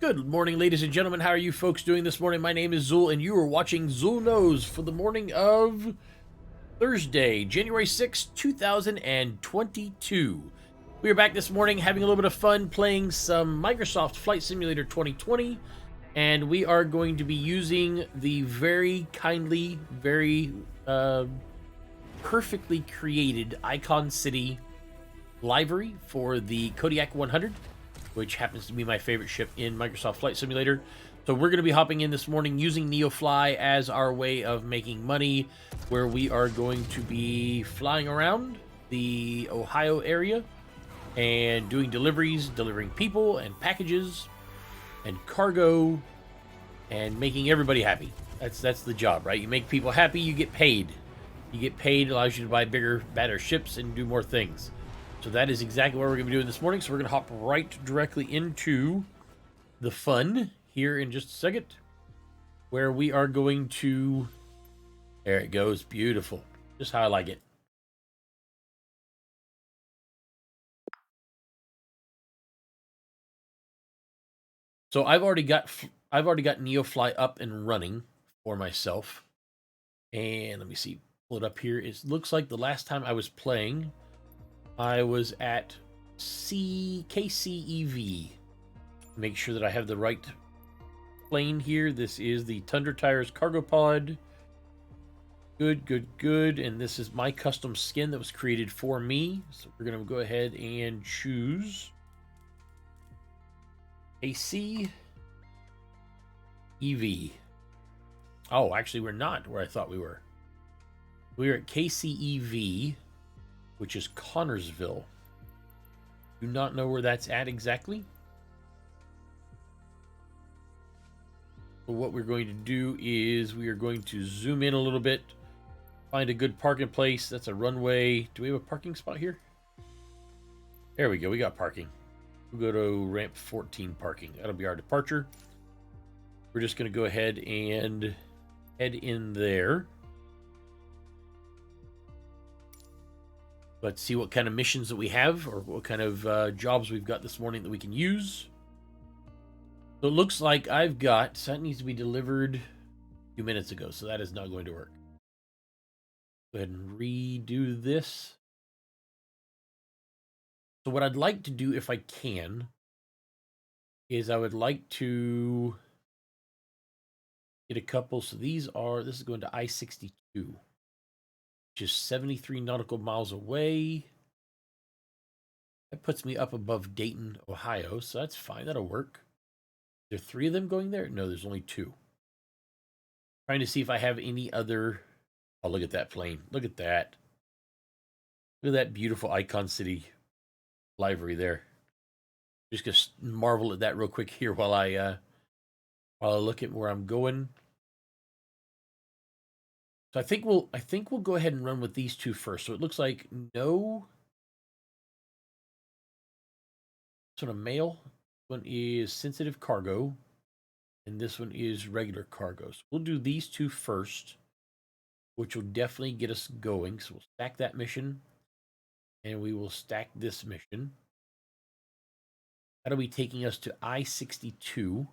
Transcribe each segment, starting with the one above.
Good morning, ladies and gentlemen. How are you folks doing this morning? My name is Zul, and you are watching Zul Knows for the morning of Thursday, January 6th, 2022. We are back this morning having a little bit of fun playing some Microsoft Flight Simulator 2020, and we are going to be using the very kindly, very perfectly created Icon City livery for the Kodiak 100, which happens to be my favorite ship in Microsoft Flight Simulator. So we're going to be hopping in this morning using Neofly as our way of making money, where we are going to be flying around the Ohio area and doing deliveries, delivering people and packages and cargo and making everybody happy. That's the job, right? You make people happy, you get paid. You get paid, allows you to buy bigger, better ships and do more things. So that is exactly what we're going to be doing this morning. So we're going to hop right directly into the fun here in just a second, where we are going to... There it goes. Beautiful. Just how I like it. So I've already got Neofly up and running for myself. And let me see. Pull it up here. It looks like the last time I was playing, I was at KCEV. Make sure that I have the right plane here. This is the Tundra Tires cargo pod. Good. And this is my custom skin that was created for me. So we're going to go ahead and choose KCEV. Oh, actually, we're not where I thought we were. We're at KCEV, which is Connorsville. Do not know where that's at exactly. But what we're going to do is we are going to zoom in a little bit, find a good parking place. That's a runway. Do we have a parking spot here? There we go. We got parking. We'll go to ramp 14 parking. That'll be our departure. We're just going to go ahead and head in there. Let's see what kind of missions that we have, or what kind of jobs we've got this morning that we can use. So it looks like I've got... So that needs to be delivered a few minutes ago, so that is not going to work. Go ahead and redo this. So what I'd like to do, if I can, is I would like to get a couple. So this is going to I-62, which is 73 nautical miles away. That puts me up above Dayton, Ohio, so that's fine. That'll work. There are 3 of them going there? No, there's only 2. Trying to see if I have any other... Oh, look at that plane. Look at that. Look at that beautiful Icon City livery there. Just gonna marvel at that real quick here while I look at where I'm going. So I think we'll go ahead and run with these 2 first. So it looks like no sort of mail. One is sensitive cargo, and this one is regular cargo. So we'll do these 2 first, which will definitely get us going. So we'll stack that mission, and we will stack this mission. That'll be taking us to I-62.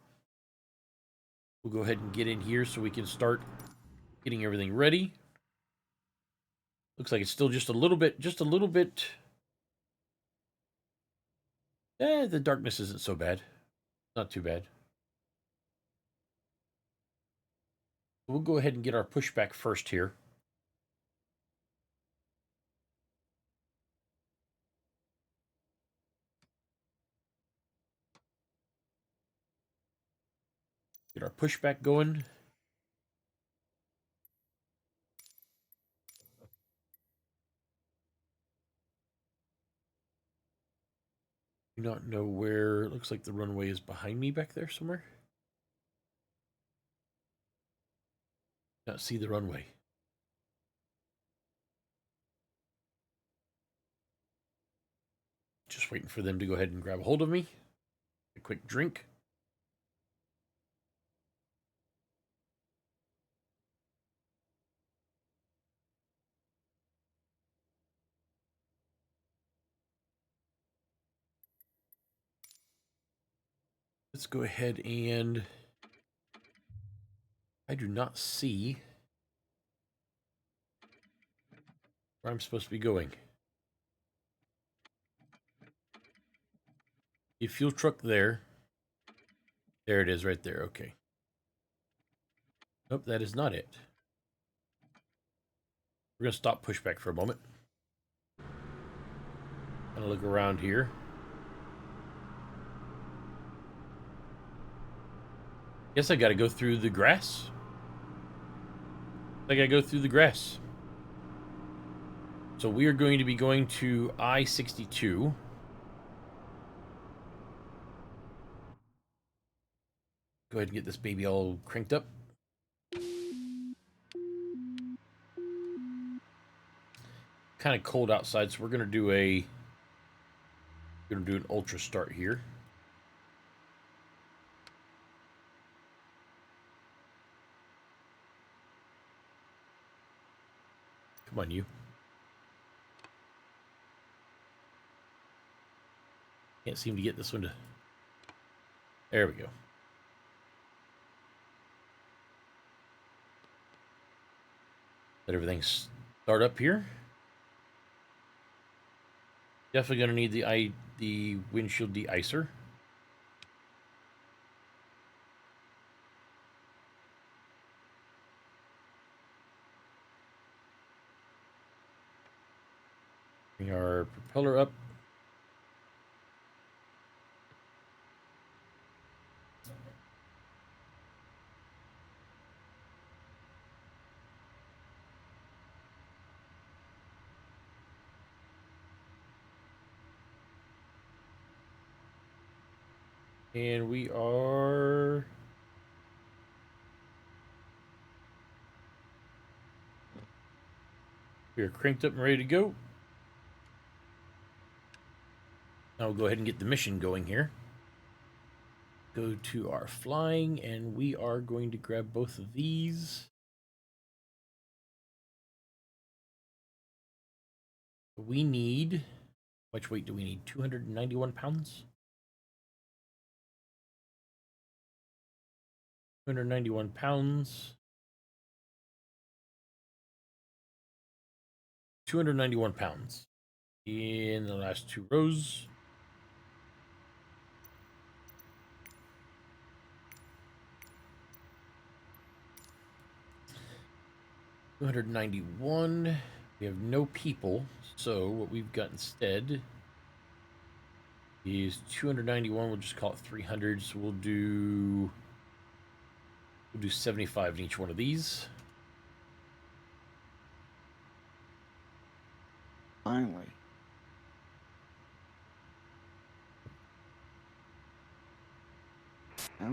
We'll go ahead and get in here so we can start getting everything ready. Looks like it's still just a little bit. The darkness isn't so bad. Not too bad. We'll go ahead and get our pushback first here. Get our pushback going. Do not know where. It looks like the runway is behind me back there somewhere. Not see the runway. Just waiting for them to go ahead and grab a hold of me. A quick drink. Let's go ahead and... I do not see where I'm supposed to be going. The fuel truck there. There it is right there. Okay. Nope, that is not it. We're going to stop pushback for a moment. Kind of look around here. Guess I got to go through the grass. I got to go through the grass. So we are going to be going to I-62. Go ahead and get this baby all cranked up. Kind of cold outside, so we're going to do an ultra start here. Come on, you. Can't seem to get this one to... There we go. Let everything start up here. Definitely going to need the windshield de-icer. Bring our propeller up. And we are cranked up and ready to go. Now we'll go ahead and get the mission going here. Go to our flying, and we are going to grab both of these. We need... How much weight do we need? 291 pounds? 291 pounds. 291 pounds. In the last two rows. $291. We have no people, so what we've got instead is 291. We'll just call it 300. So we'll do 75 in each one of these. Finally.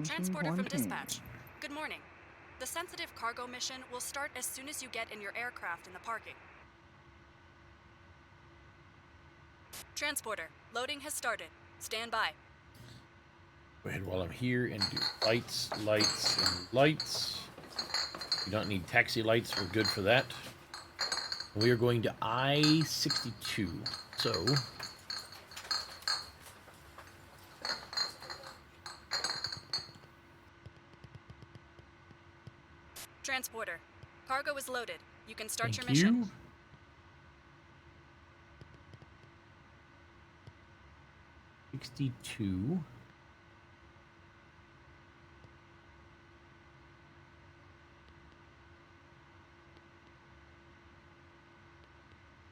Transporter from dispatch. Good morning. The sensitive cargo mission will start as soon as you get in your aircraft in the parking. Transporter, loading has started. Stand by. Go ahead while I'm here and do lights, lights, and lights. We don't need taxi lights. We're good for that. We are going to I-62. So... Transporter, cargo is loaded. You can start Thank your mission. you. 62.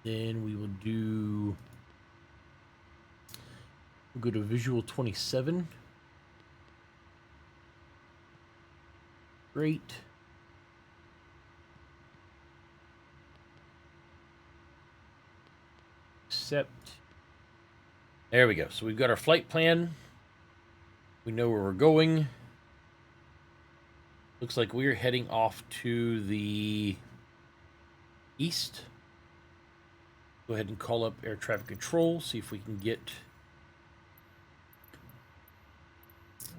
Then we will do... We'll go to visual 27. Great. Accept. There we go. So we've got our flight plan. We know where we're going. Looks like we're heading off to the east. Go ahead and call up air traffic control. See if we can get...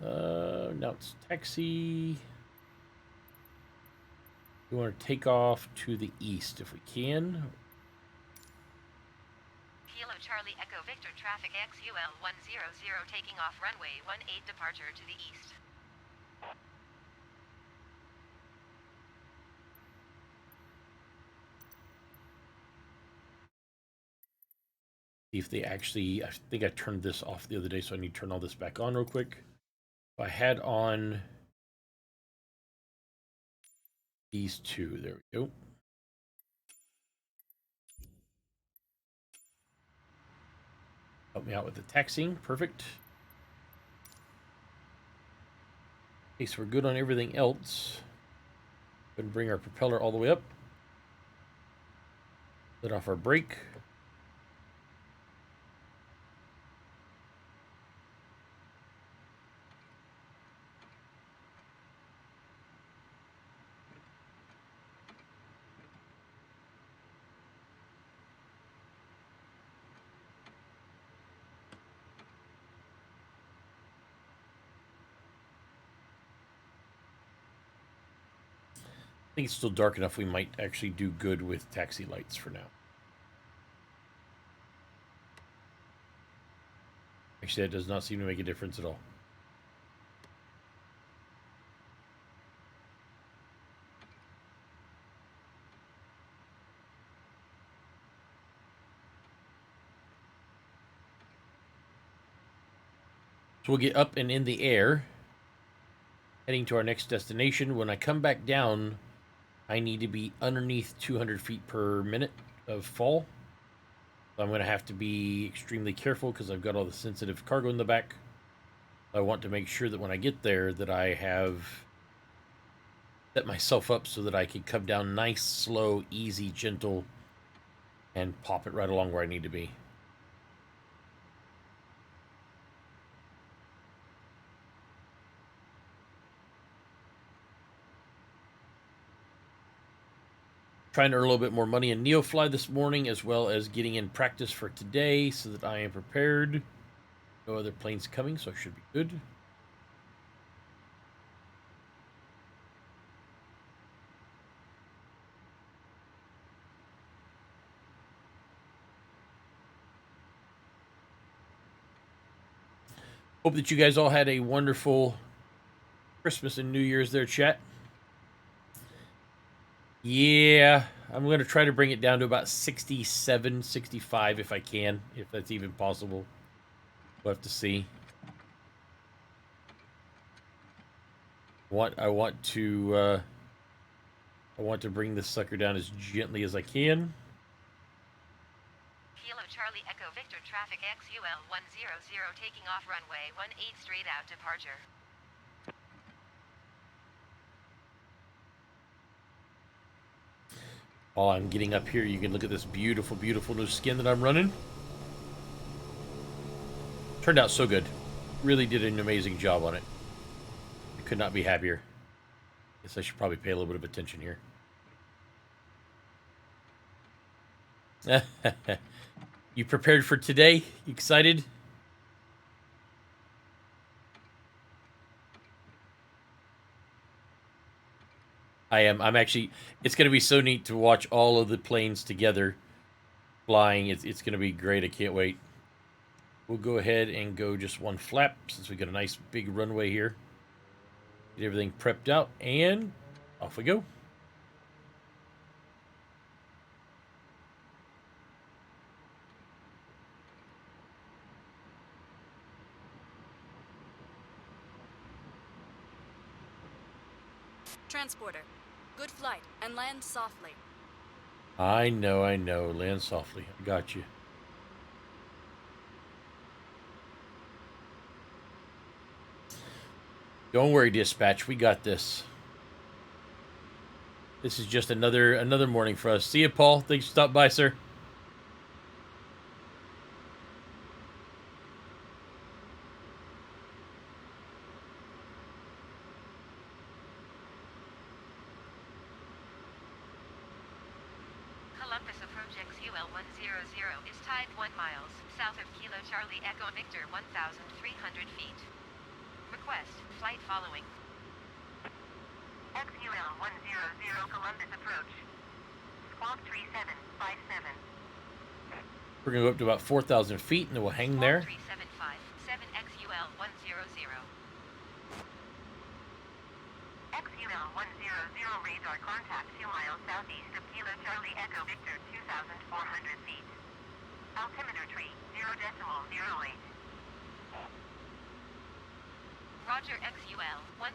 now it's taxi. We want to take off to the east if we can. Kilo Charlie Echo Victor traffic XUL 100 taking off runway 18 departure to the east. See if they actually, I think I turned this off the other day, so I need to turn all this back on real quick. If I had on these two, there we go. Help me out with the taxiing, perfect. Okay, so we're good on everything else. Go ahead and bring our propeller all the way up. Let off our brake. I think it's still dark enough we might actually do good with taxi lights for now. Actually, that does not seem to make a difference at all. So we'll get up and in the air, heading to our next destination. When I come back down, I need to be underneath 200 feet per minute of fall. So I'm going to have to be extremely careful because I've got all the sensitive cargo in the back. I want to make sure that when I get there that I have set myself up so that I can come down nice, slow, easy, gentle, and pop it right along where I need to be. Trying to earn a little bit more money in Neofly this morning, as well as getting in practice for today so that I am prepared. No other planes coming, so I should be good. Hope that you guys all had a wonderful Christmas and New Year's there, chat. Yeah, I'm going to try to bring it down to about 67, 65 if I can, if that's even possible. We'll have to see. I want to bring this sucker down as gently as I can. Kilo Charlie Echo Victor traffic XUL 100 taking off runway 18 straight out departure. While I'm getting up here, you can look at this beautiful, beautiful new skin that I'm running. Turned out so good. Really did an amazing job on it. I could not be happier. Guess I should probably pay a little bit of attention here. You prepared for today? You excited? I am. I'm actually. It's going to be so neat to watch all of the planes together flying. It's going to be great. I can't wait. We'll go ahead and go just one flap since we got a nice big runway here. Get everything prepped out, and off we go. Transporter, good flight and land softly. I know. Land softly. I got you. Don't worry, dispatch. We got this. This is just another morning for us. See you, Paul. Thanks for stopping by, sir. Columbus approach XUL 100 is tied 1 miles south of Kilo Charlie Echo Victor 1,300 feet. Request flight following. XUL 100 Columbus approach. Squawk 3757. We're going to go up to about 4,000 feet, and then we'll hang there. 3757 XUL 100. XUL 100 radar contact 2 miles southeast of Kilo Charlie Echo Victor 2,400 feet. Altimeter tree 0.08. Roger XUL 100.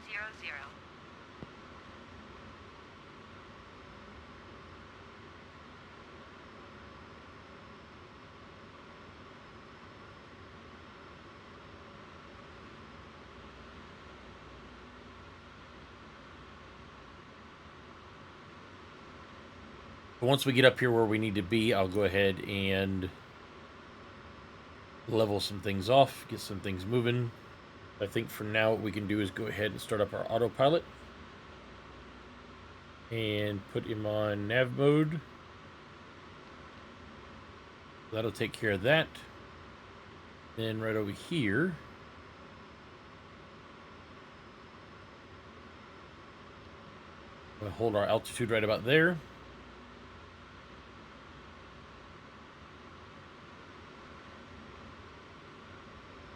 But once we get up here where we need to be, I'll go ahead and level some things off, get some things moving. I think for now what we can do is go ahead and start up our autopilot and put him on nav mode. That'll take care of that. Then right over here, we'll hold our altitude right about there.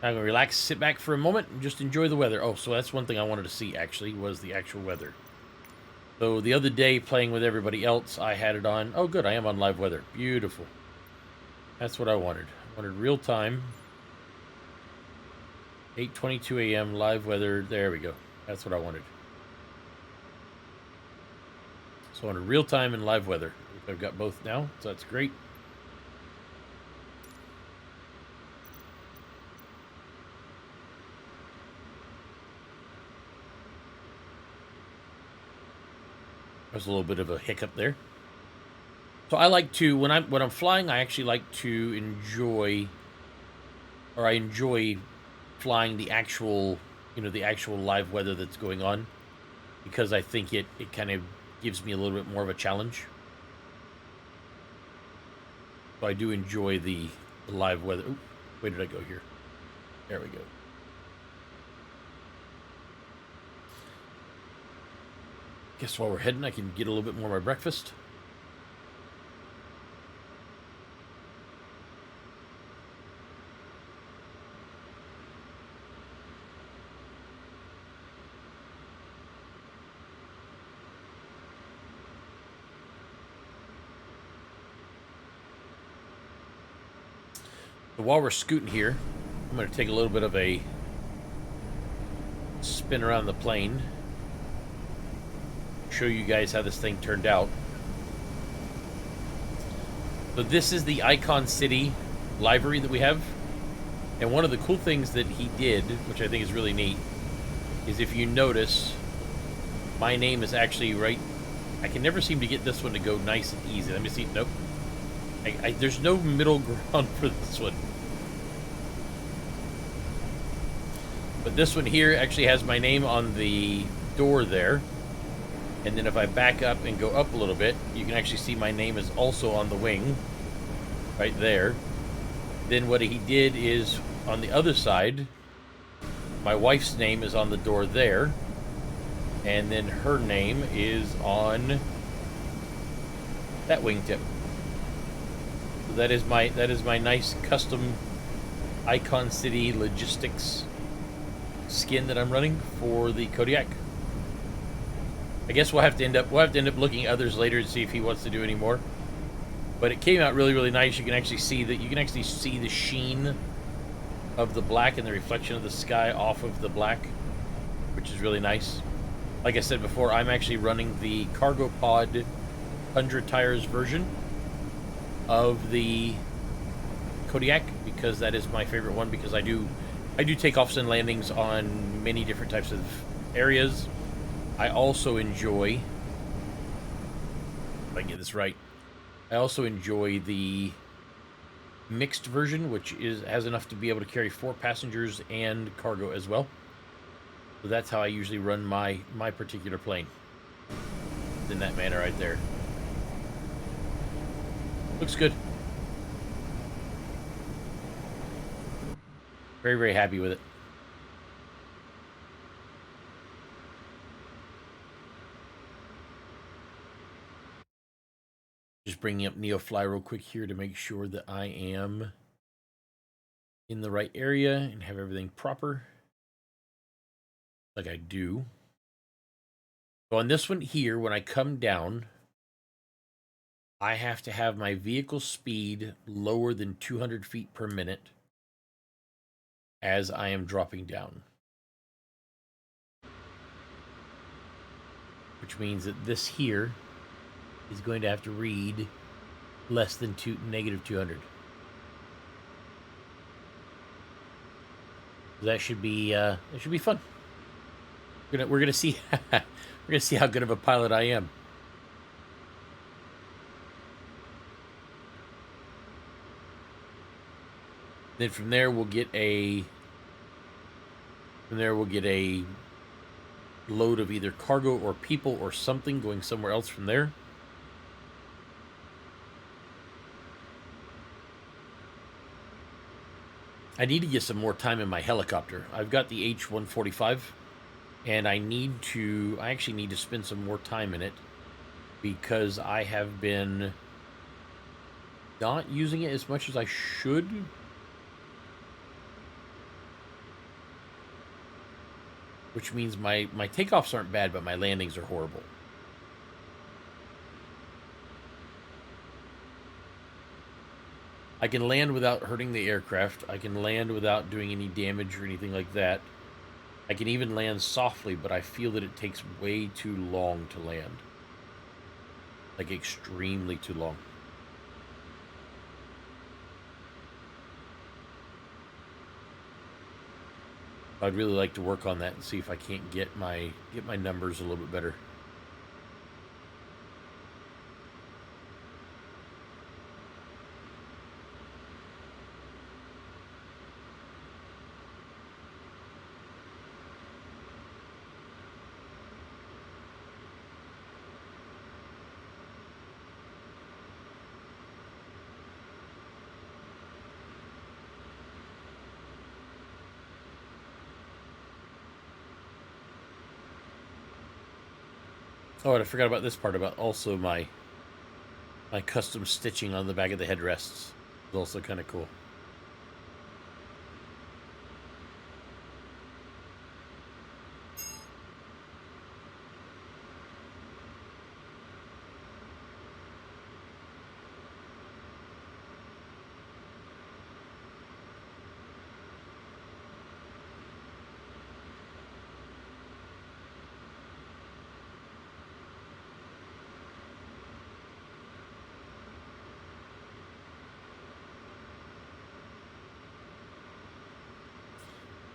I'm going to relax, sit back for a moment, and just enjoy the weather. Oh, so that's one thing I wanted to see, actually, was the actual weather. So the other day, playing with everybody else, I had it on. Oh, good, I am on live weather. Beautiful. That's what I wanted. I wanted real time. 8:22 a.m. live weather. There we go. That's what I wanted. So I wanted real time and live weather. I've got both now, so that's great. There's a little bit of a hiccup there. So I like to, when I'm flying, I actually like to enjoy, or I enjoy flying the actual, the actual live weather that's going on, because I think it kind of gives me a little bit more of a challenge. So I do enjoy the live weather. Ooh, where did I go here? There we go. Guess while we're heading, I can get a little bit more of my breakfast. So while we're scooting here, I'm going to take a little bit of a spin around the plane, show you guys how this thing turned out. So this is the Icon City livery that we have. And one of the cool things that he did, which I think is really neat, is if you notice, my name is actually right. I can never seem to get this one to go nice and easy. Let me see. Nope. There's no middle ground for this one. But this one here actually has my name on the door there. And then if I back up and go up a little bit, you can actually see my name is also on the wing. Right there. Then what he did is, on the other side, my wife's name is on the door there. And then her name is on that wingtip. So that is my nice custom Icon City logistics skin that I'm running for the Kodiak. I guess we'll have to end up looking at others later to see if he wants to do any more. But it came out really, really nice. You can actually see the sheen of the black and the reflection of the sky off of the black, which is really nice. Like I said before, I'm actually running the Cargo Pod 100 tires version of the Kodiak because that is my favorite one, because I do takeoffs and landings on many different types of areas. I also enjoy, if I can get this right, I also enjoy the mixed version, which has enough to be able to carry 4 passengers and cargo as well. So that's how I usually run my particular plane. In that manner right there. Looks good. Very, very happy with it. Just bringing up Neofly real quick here to make sure that I am in the right area and have everything proper. Like I do. So on this one here, when I come down, I have to have my vehicle speed lower than 200 feet per minute as I am dropping down. Which means that this here is going to have to read less than negative 200. That should be fun. We're gonna see we're gonna see how good of a pilot I am. Then from there we'll get a load of either cargo or people or something going somewhere else from there. I need to get some more time in my helicopter. I've got the H-145, and I actually need to spend some more time in it because I have been not using it as much as I should. Which means my takeoffs aren't bad, but my landings are horrible. I can land without hurting the aircraft. I can land without doing any damage or anything like that. I can even land softly, but I feel that it takes way too long to land. Like, extremely too long. I'd really like to work on that and see if I can't get my numbers a little bit better. Oh, and I forgot about this part about also my custom stitching on the back of the headrests. It's also kind of cool.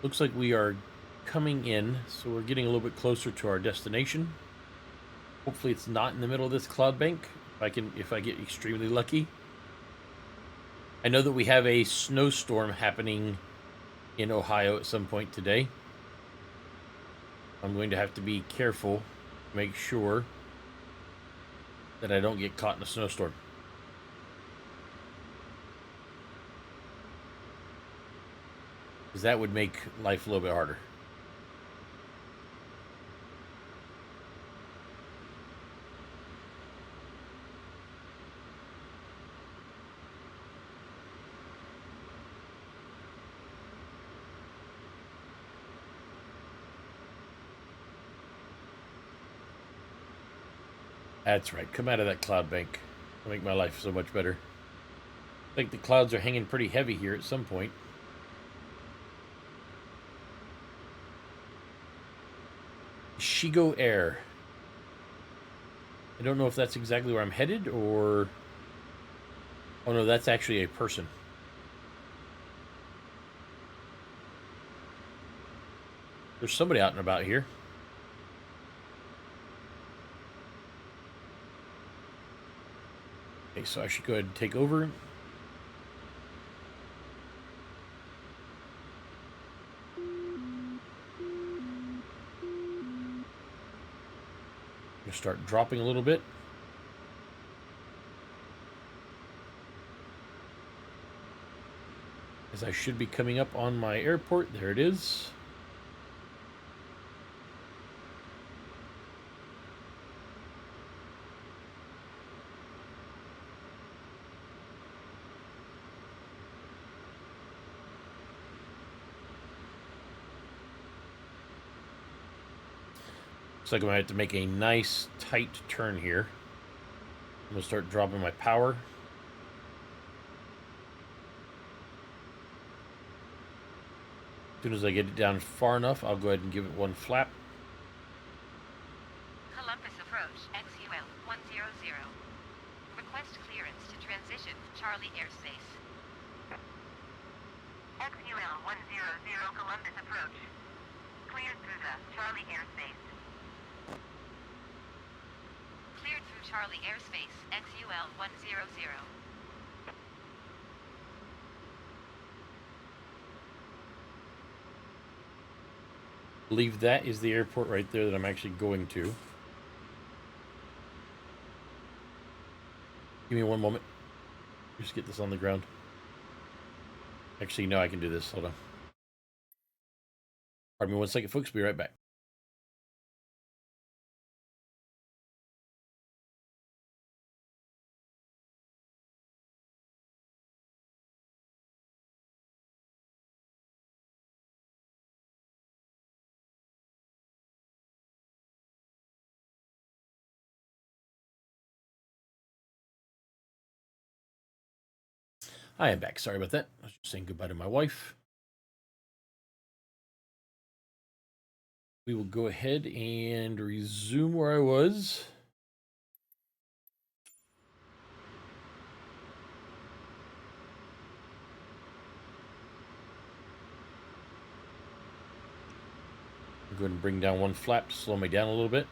Looks like we are coming in, so we're getting a little bit closer to our destination. Hopefully it's not in the middle of this cloud bank, if I get extremely lucky. I know that we have a snowstorm happening in Ohio at some point today. I'm going to have to be careful, make sure that I don't get caught in a snowstorm. Because that would make life a little bit harder. That's right. Come out of that cloud bank. It'll make my life so much better. I think the clouds are hanging pretty heavy here at some point. Shigo Air. I don't know if that's exactly where I'm headed or... Oh no, that's actually a person. There's somebody out and about here. Okay, so I should go ahead and take over. Gonna start dropping a little bit. As I should be coming up on my airport. There it is. Looks like I'm going to have to make a nice, tight turn here. I'm going to start dropping my power. As soon as I get it down far enough, I'll go ahead and give it one flap. Columbus approach, XUL 100. Request clearance to transition Charlie airspace. XUL 100 Columbus approach. Cleared through the Charlie airspace. Cleared through Charlie airspace, XUL 100. I believe that is the airport right there that I'm actually going to. Give me one moment. Just get this on the ground. Actually, no, I can do this. Hold on. Pardon me one second, folks. Be right back. I am back. Sorry about that. I was just saying goodbye to my wife. We will go ahead and resume where I was. I'm going to bring down one flap to slow me down a little bit.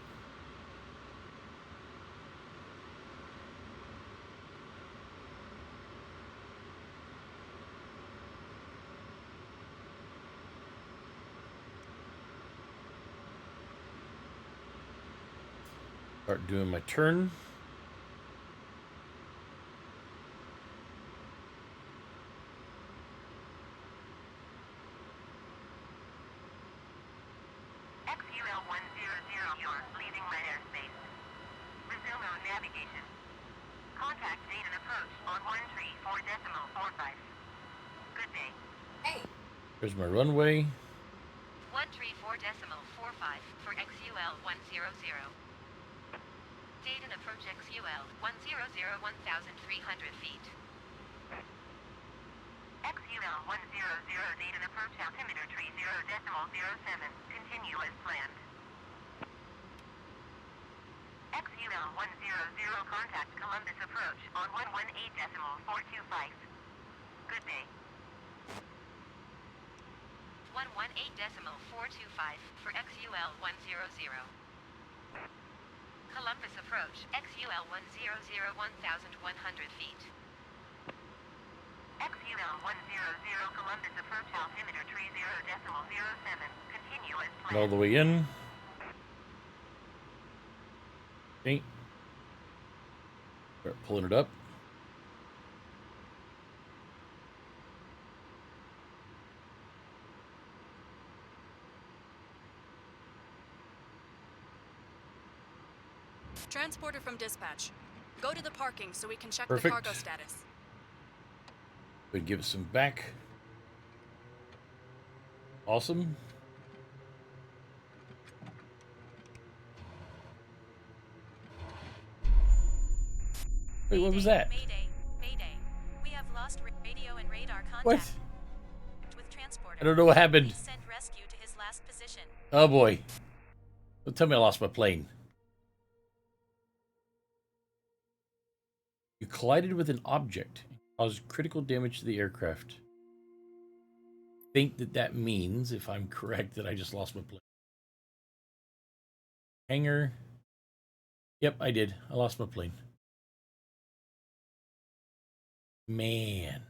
Start doing my turn. XUL 100, you're leaving my airspace. Resume on navigation. Contact date and approach on 134.45. Good day. Hey. There's my runway. 134.45 for XUL 100. Date and approach XUL 100, 1,300 feet. XUL 100, date and approach altimeter tree 0.07. Continue as planned. XUL 100, contact Columbus approach on 118.425. Good day. 118.425 for XUL 100. Columbus approach, XUL 100, 1,100 feet. XUL 100, Columbus approach altimeter tree 0.07. Continue as planned. All the way in. Okay. Start pulling it up. Transporter from dispatch. Go to the parking so we can check Perfect. the cargo status. We'd give it some back. Awesome. Wait, what was that? Mayday, Mayday. We have lost radio and radar contact What? with transporter. I don't know what happened. Please send rescue to his last position. Oh boy. Don't tell me I lost my plane. You collided with an object and caused critical damage to the aircraft. I think that means, if I'm correct, that I just lost my plane. Hangar. Yep, I did. I lost my plane. Man.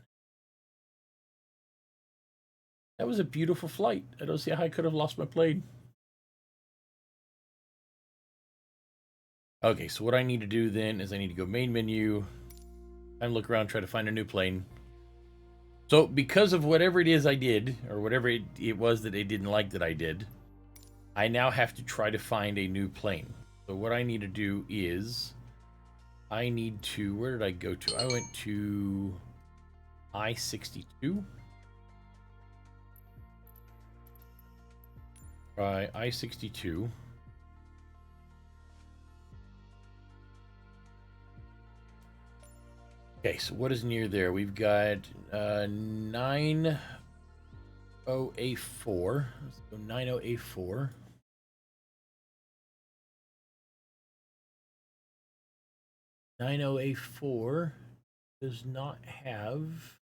That was a beautiful flight. I don't see how I could have lost my plane. Okay, so what I need to do then is I need to go main menu. And look around, try to find a new plane. So because of whatever it is I did, or whatever it was that they didn't like that I did, I now have to try to find a new plane. So what I need to do is, I need to, where did I go to? I went to I-62. Try I-62. Okay, so what is near there? We've got 90A4. Let's go 90A4. 90A4 does not have.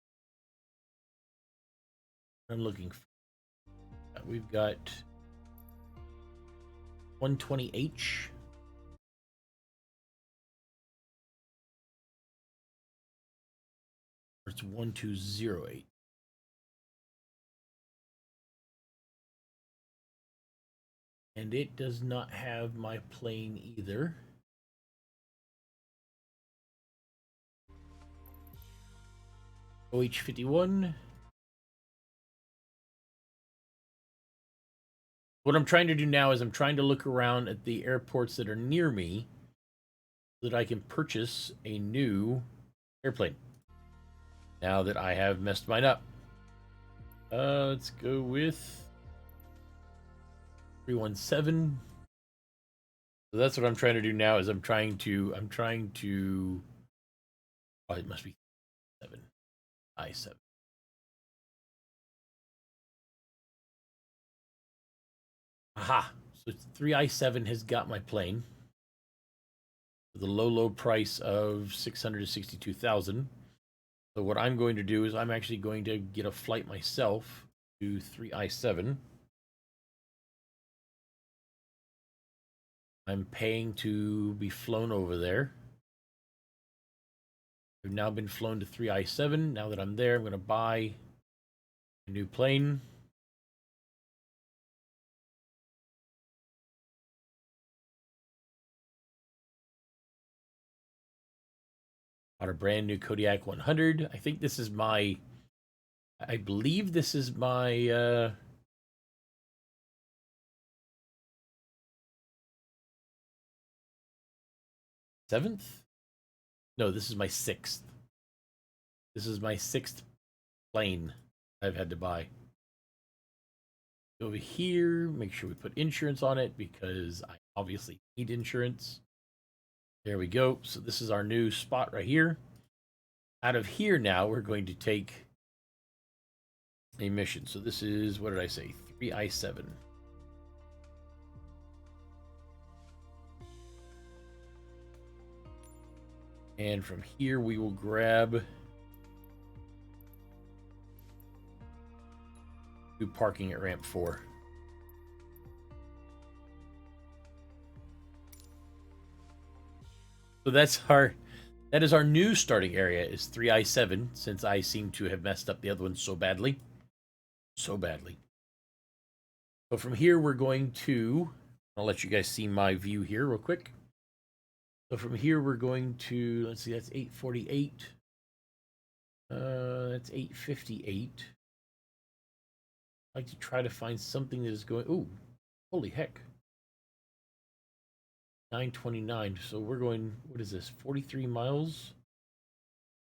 I'm looking for. We've got 120H. Or it's 1208. And it does not have my plane either. OH51. What I'm trying to do now is I'm trying to look around at the airports that are near me so that I can purchase a new airplane. Now that I have messed mine up. Let's go with 317. So that's what I'm trying to do now is I'm trying to oh, it must be 7. I7. Aha. So 3i7 has got my plane for the low price of 662,000. So what I'm going to do is I'm actually going to get a flight myself to 3i7. I'm paying to be flown over there. I've now been flown to 3i7. Now that I'm there, I'm going to buy a new plane. Bought a brand new Kodiak 100. I think this is my, I believe this is my 7th? No, this is my 6th. This is my 6th plane I've had to buy. Over here, make sure we put insurance on it because I obviously need insurance. There we go. So this is our new spot right here. Out of here now, we're going to take a mission. So this is, what did I say? 3i7. And from here, we will grab parking at ramp 4. So that is our new starting area is 3i7 since I seem to have messed up the other one so badly. So badly. So from here we're going to, I'll let you guys see my view here real quick. So from here we're going to, let's see, that's 848. That's 858. I'd like to try to find something that is going, ooh, holy heck. 929. So we're going, what is this? 43 miles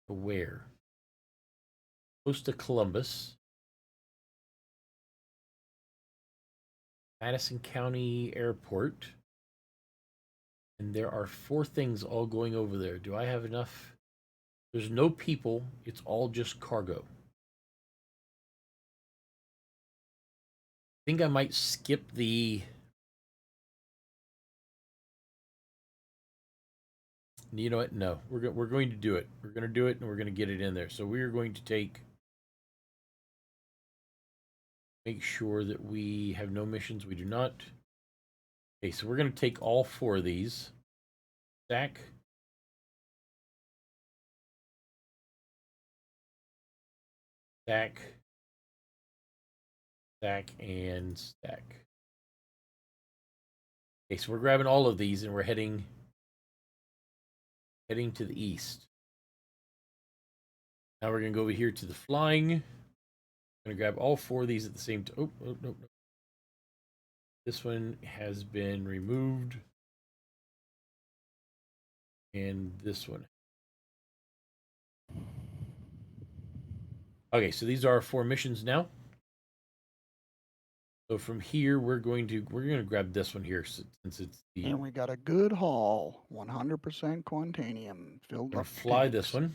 to where? Close to Columbus. Madison County Airport. And there are 4 things all going over there. Do I have enough? There's no people. It's all just cargo. I think I might skip the... You know what? No, we're going to do it. We're going to do it, and we're going to get it in there. So we are going to make sure that we have no missions. We do not. Okay, so we're going to take all 4 of these. Stack. Stack. Stack and stack. Okay, so we're grabbing all of these, and we're heading to the east. Now we're going to go over here to the flying. I'm going to grab all 4 of these at the same time. Oh, no. This one has been removed. And this one. Okay, so these are our 4 missions now. So from here, we're going to grab this one here since it's the. And we got a good haul, 100% Quantanium filled We're up. gonna fly this one.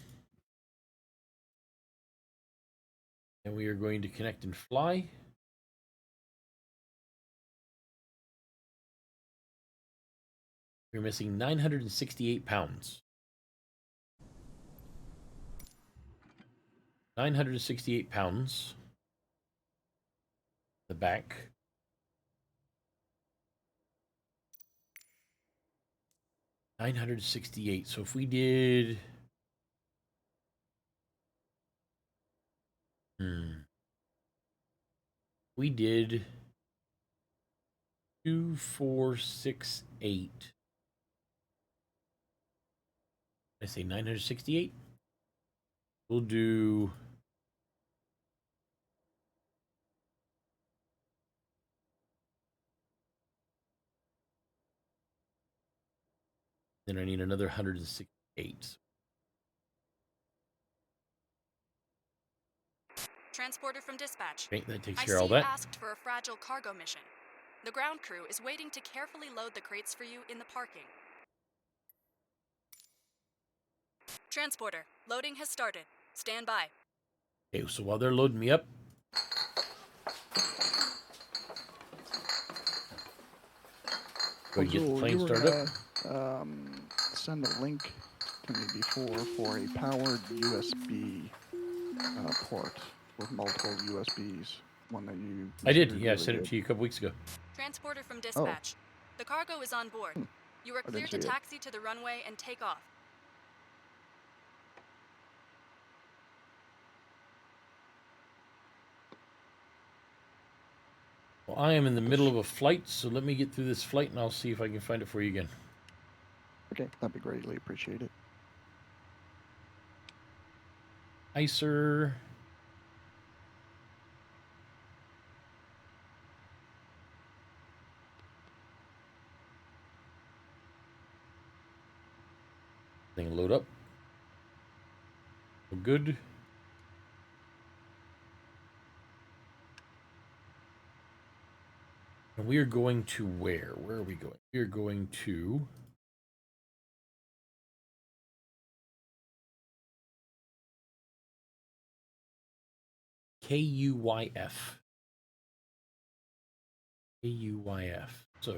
And we are going to connect and fly. We're missing 968 pounds. 968 pounds. The back. $968. So if we did, we did 2468. I say 968. We'll do then I need another 168. Transporter from dispatch. Okay, that takes I care of see all you that. asked for a fragile cargo mission. The ground crew is waiting to carefully load the crates for you in the parking. Transporter, loading has started. Stand by. Okay, so while they're loading me up, go ahead and get the plane started up. Send a link to me before for a powered USB port with multiple USBs. One that you I did, considered yeah, I really sent it good. to you a couple weeks ago. Transporter from Oh, dispatch. The cargo is on board. You are I cleared didn't to see it. taxi to the runway and take off. Well, I am in the middle of a flight, so let me get through this flight and I'll see if I can find it for you again. Okay, that'd be greatly appreciated. ICER. Thing load up. We're good. And we are going to where? Where are we going? We are going to KUYF. KUYF. So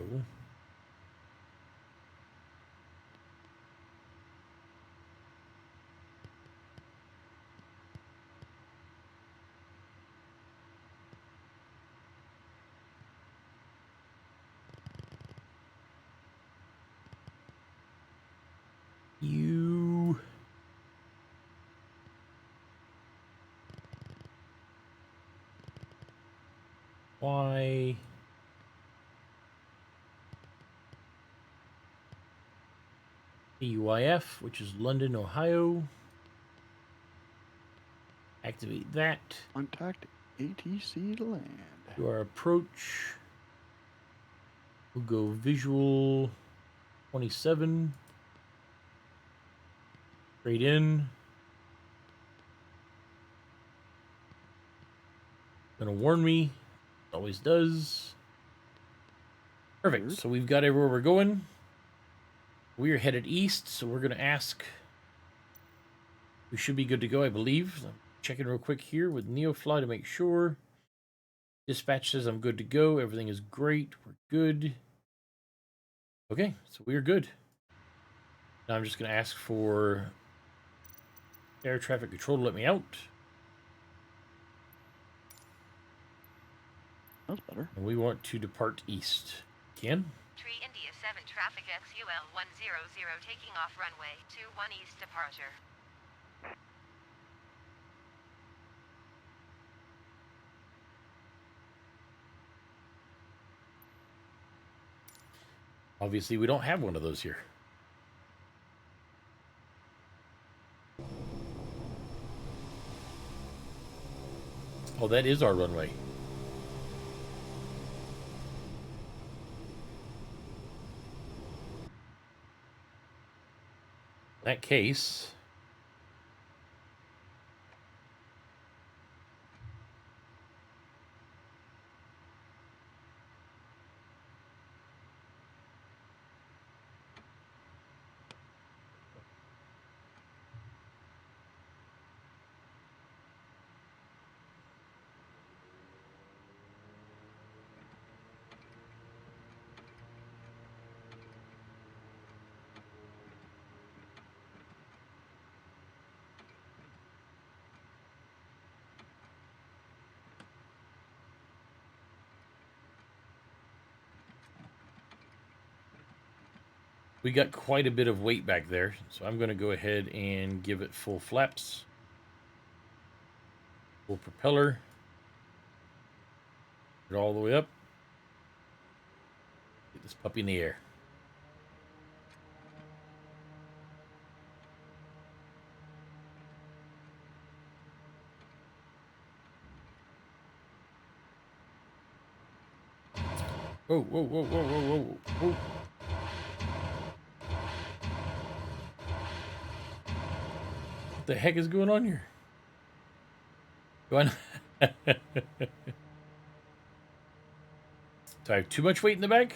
you Y KUYF, which is London, Ohio. Activate that. Contact ATC to land. Do our approach. We'll go visual 27. Straight in. Gonna warn me. Always does. Perfect. Weird. So we've got everywhere we're going. We are headed east, so we're gonna ask. We should be good to go, I believe. I'm checking real quick here with Neofly to make sure. Dispatch says I'm good to go. Everything is great. We're good. Okay, so we are good. Now I'm just going to ask for air traffic control to let me out. That's better. And we want to depart east. Can? Tree India 7 traffic XUL 100 taking off runway 21 east departure. Obviously, we don't have one of those here. Oh, that is our runway. In that case, We got quite a bit of weight back there, so I'm going to go ahead and give it full flaps, full propeller, get it all the way up, get this puppy in the air. Whoa, whoa, whoa, whoa, whoa, whoa, whoa. What the heck is going on here? Go on. Do I have too much weight in the bag?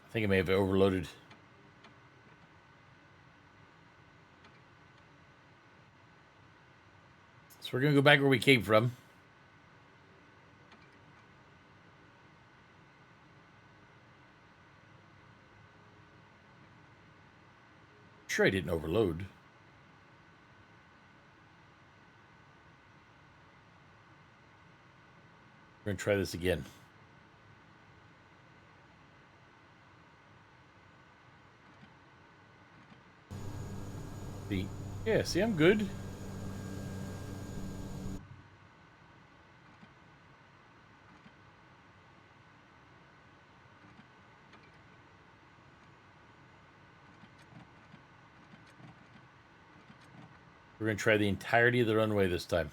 I think I may have overloaded. So we're going to go back where we came from. Sure I didn't overload. We're going to try this again. See? Yeah, see, I'm good. We're going to try the entirety of the runway this time.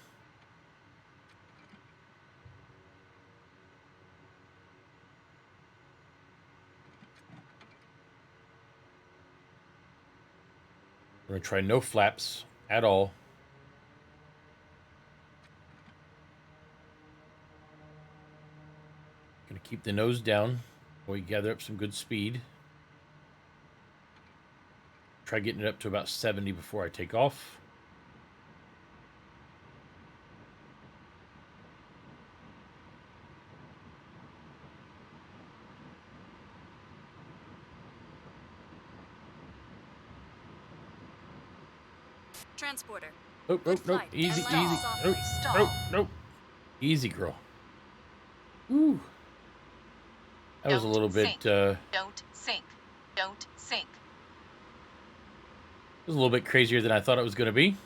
We're going to try no flaps at all. Going to keep the nose down while we gather up some good speed. Try getting it up to about 70 before I take off. Transporter. Nope, nope, nope. Easy, Stop. easy. Softly. Nope, Stop. nope, nope. Easy, girl. Ooh. That was a little bit, Don't sink. Don't sink. it was a little bit crazier than I thought it was going to be.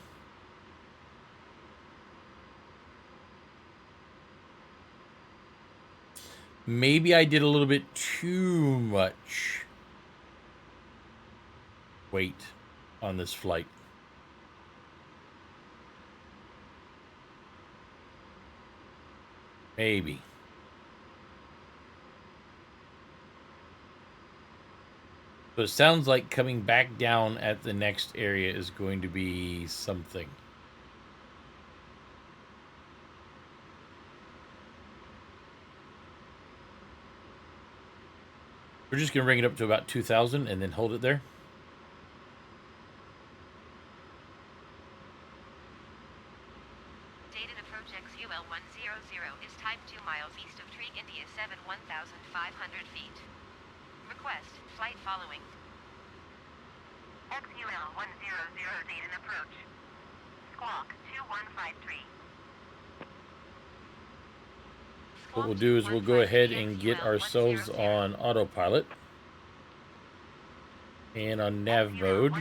Maybe I did a little bit too much weight on this flight. Maybe. So it sounds like coming back down at the next area is going to be something. We're just going to bring it up to about 2,000 and then hold it there. Dated approach XUL100 is type 2 miles east of Tree, India 7, 1,500 feet. Request, flight following. XUL100 dated approach. Squawk 2153. What we'll do is we'll go ahead and get ourselves on autopilot and on nav mode.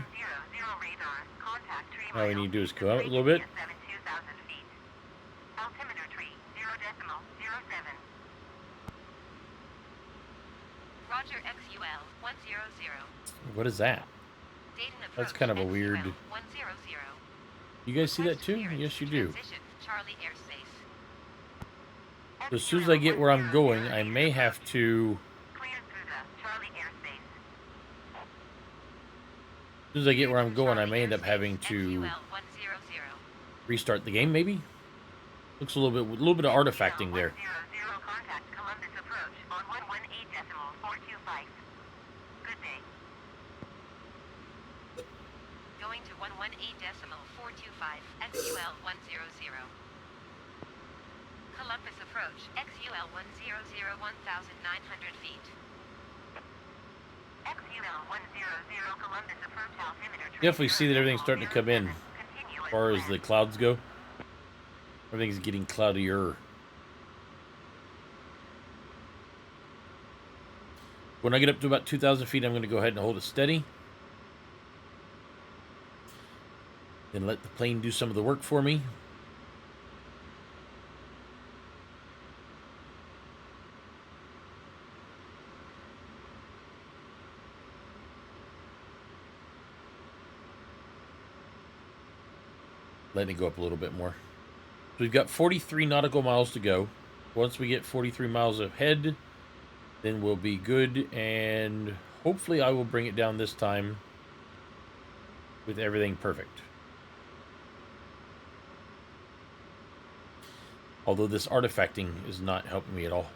All we need to do is come out a little bit. Altimeter tree 0.07. Roger XUL100. What is that? Dayton That's approach kind of a weird... XUL100. You guys see that too? Request Yes, you clearance do. transition Charlie airspace. So as soon as I get where I'm going, I may have to... Clear through the Charlie airspace. As soon as I get where I'm going, I may end up having to XUL100. restart the game, maybe? Looks a little bit of artifacting there. Contact Columbus approach on 118.425. Good day. Going to 118.425 XUL100. Columbus approach XUL100 1,900 feet. Definitely see that everything's starting to come in as far as the clouds go. Everything's getting cloudier. When I get up to about 2,000 feet, I'm going to go ahead and hold it steady. Then let the plane do some of the work for me. Letting it go up a little bit more. So we've got 43 nautical miles to go. Once we get 43 miles ahead, then we'll be good, and hopefully I will bring it down this time with everything perfect. Although this artifacting is not helping me at all.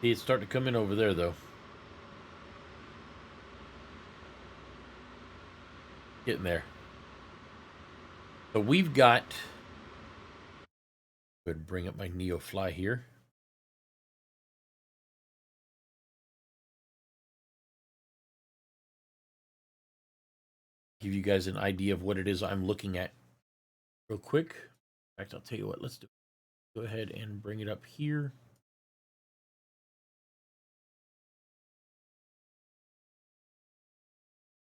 See, it's starting to come in over there, though. Getting there. So we've got... Go ahead and bring up my Neofly here. Give you guys an idea of what it is I'm looking at real quick. In fact, I'll tell you what, let's do. Go ahead and bring it up here.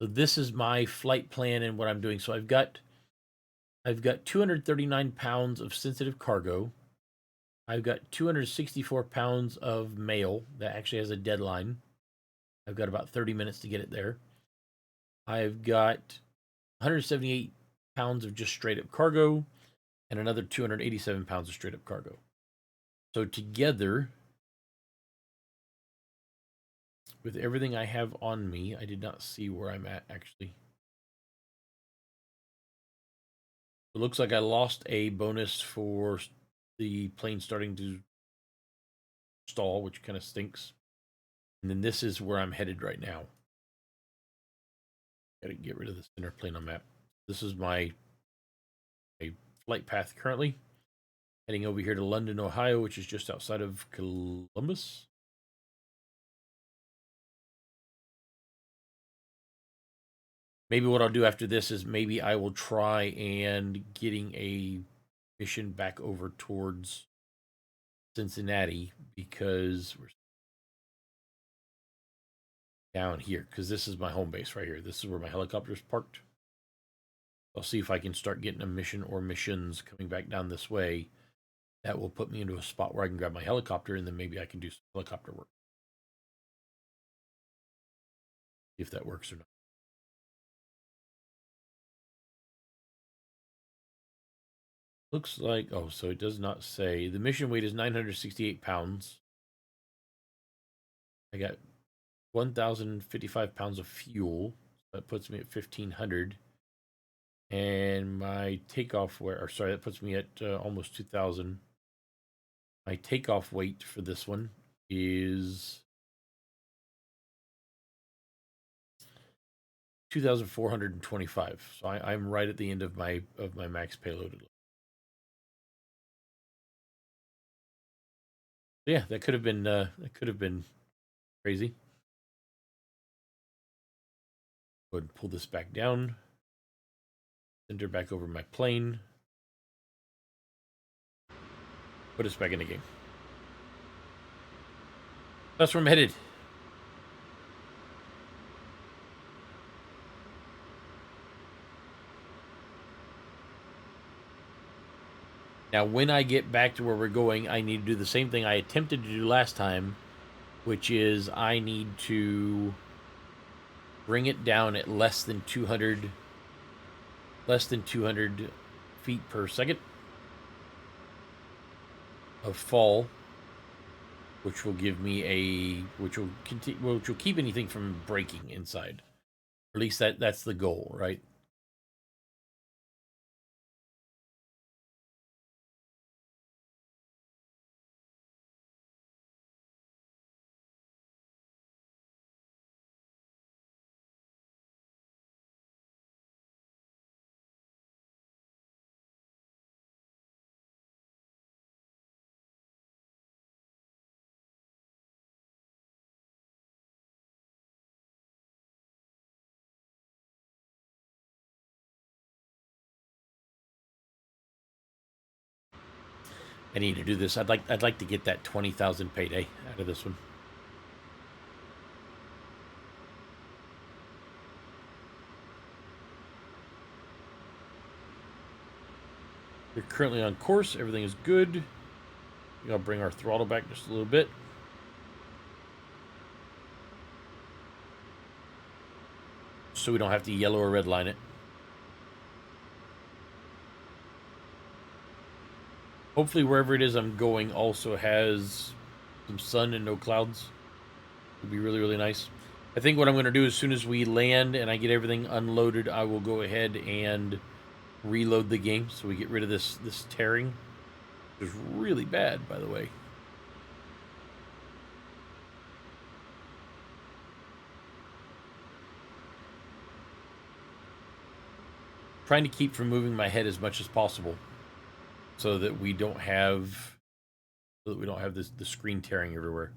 So this is my flight plan and what I'm doing. So I've got 239 pounds of sensitive cargo. I've got 264 pounds of mail that actually has a deadline. I've got about 30 minutes to get it there. I've got 178 pounds of just straight up cargo and another 287 pounds of straight up cargo. So together, with everything I have on me, I did not see where I'm at actually. It looks like I lost a bonus for the plane starting to stall, which kind of stinks. And then this is where I'm headed right now. Gotta get rid of the center plane on map. This is my flight path currently. Heading over here to London, Ohio, which is just outside of Columbus. Maybe what I'll do after this is maybe I will try and getting a mission back over towards Cincinnati, because we're down here, because this is my home base right here. This is where my helicopter's parked. I'll see if I can start getting a mission or missions coming back down this way. That will put me into a spot where I can grab my helicopter, and then maybe I can do some helicopter work. See if that works or not. Looks like, oh, so it does not say. The mission weight is 968 pounds. I got 1,055 pounds of fuel. That puts me at 1,500. And my takeoff that puts me at almost 2,000. My takeoff weight for this one is 2,425. So I'm right at the end of my max payload. Yeah, that could have been crazy. Go ahead and pull this back down. Center back over my plane. Put us back in the game. That's where I'm headed. Now, when I get back to where we're going, I need to do the same thing I attempted to do last time, which is I need to bring it down at less than 200 feet per second of fall, which will give me which will keep anything from breaking inside. Or at least that's the goal, right? I need to do this. I'd like to get that 20,000 payday out of this one. We're currently on course. Everything is good. I'll bring our throttle back just a little bit. So we don't have to yellow or red line it. Hopefully wherever it is I'm going also has some sun and no clouds. It'd be really, really nice. I think what I'm going to do as soon as we land and I get everything unloaded, I will go ahead and reload the game so we get rid of this tearing. Which is really bad, by the way. Trying to keep from moving my head as much as possible so that we don't have the screen tearing everywhere.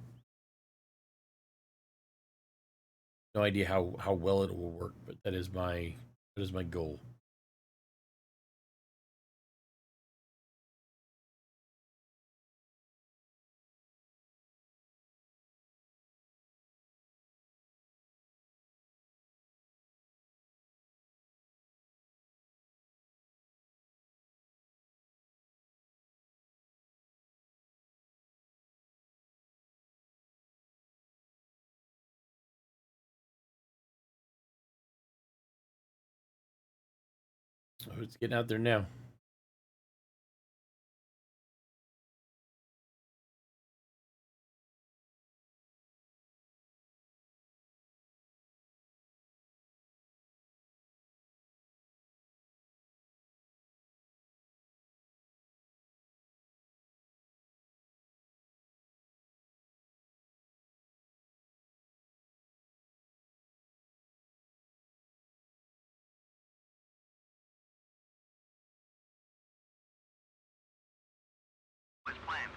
No idea how well it will work, but that is my goal. So it's getting out there now. Was planned.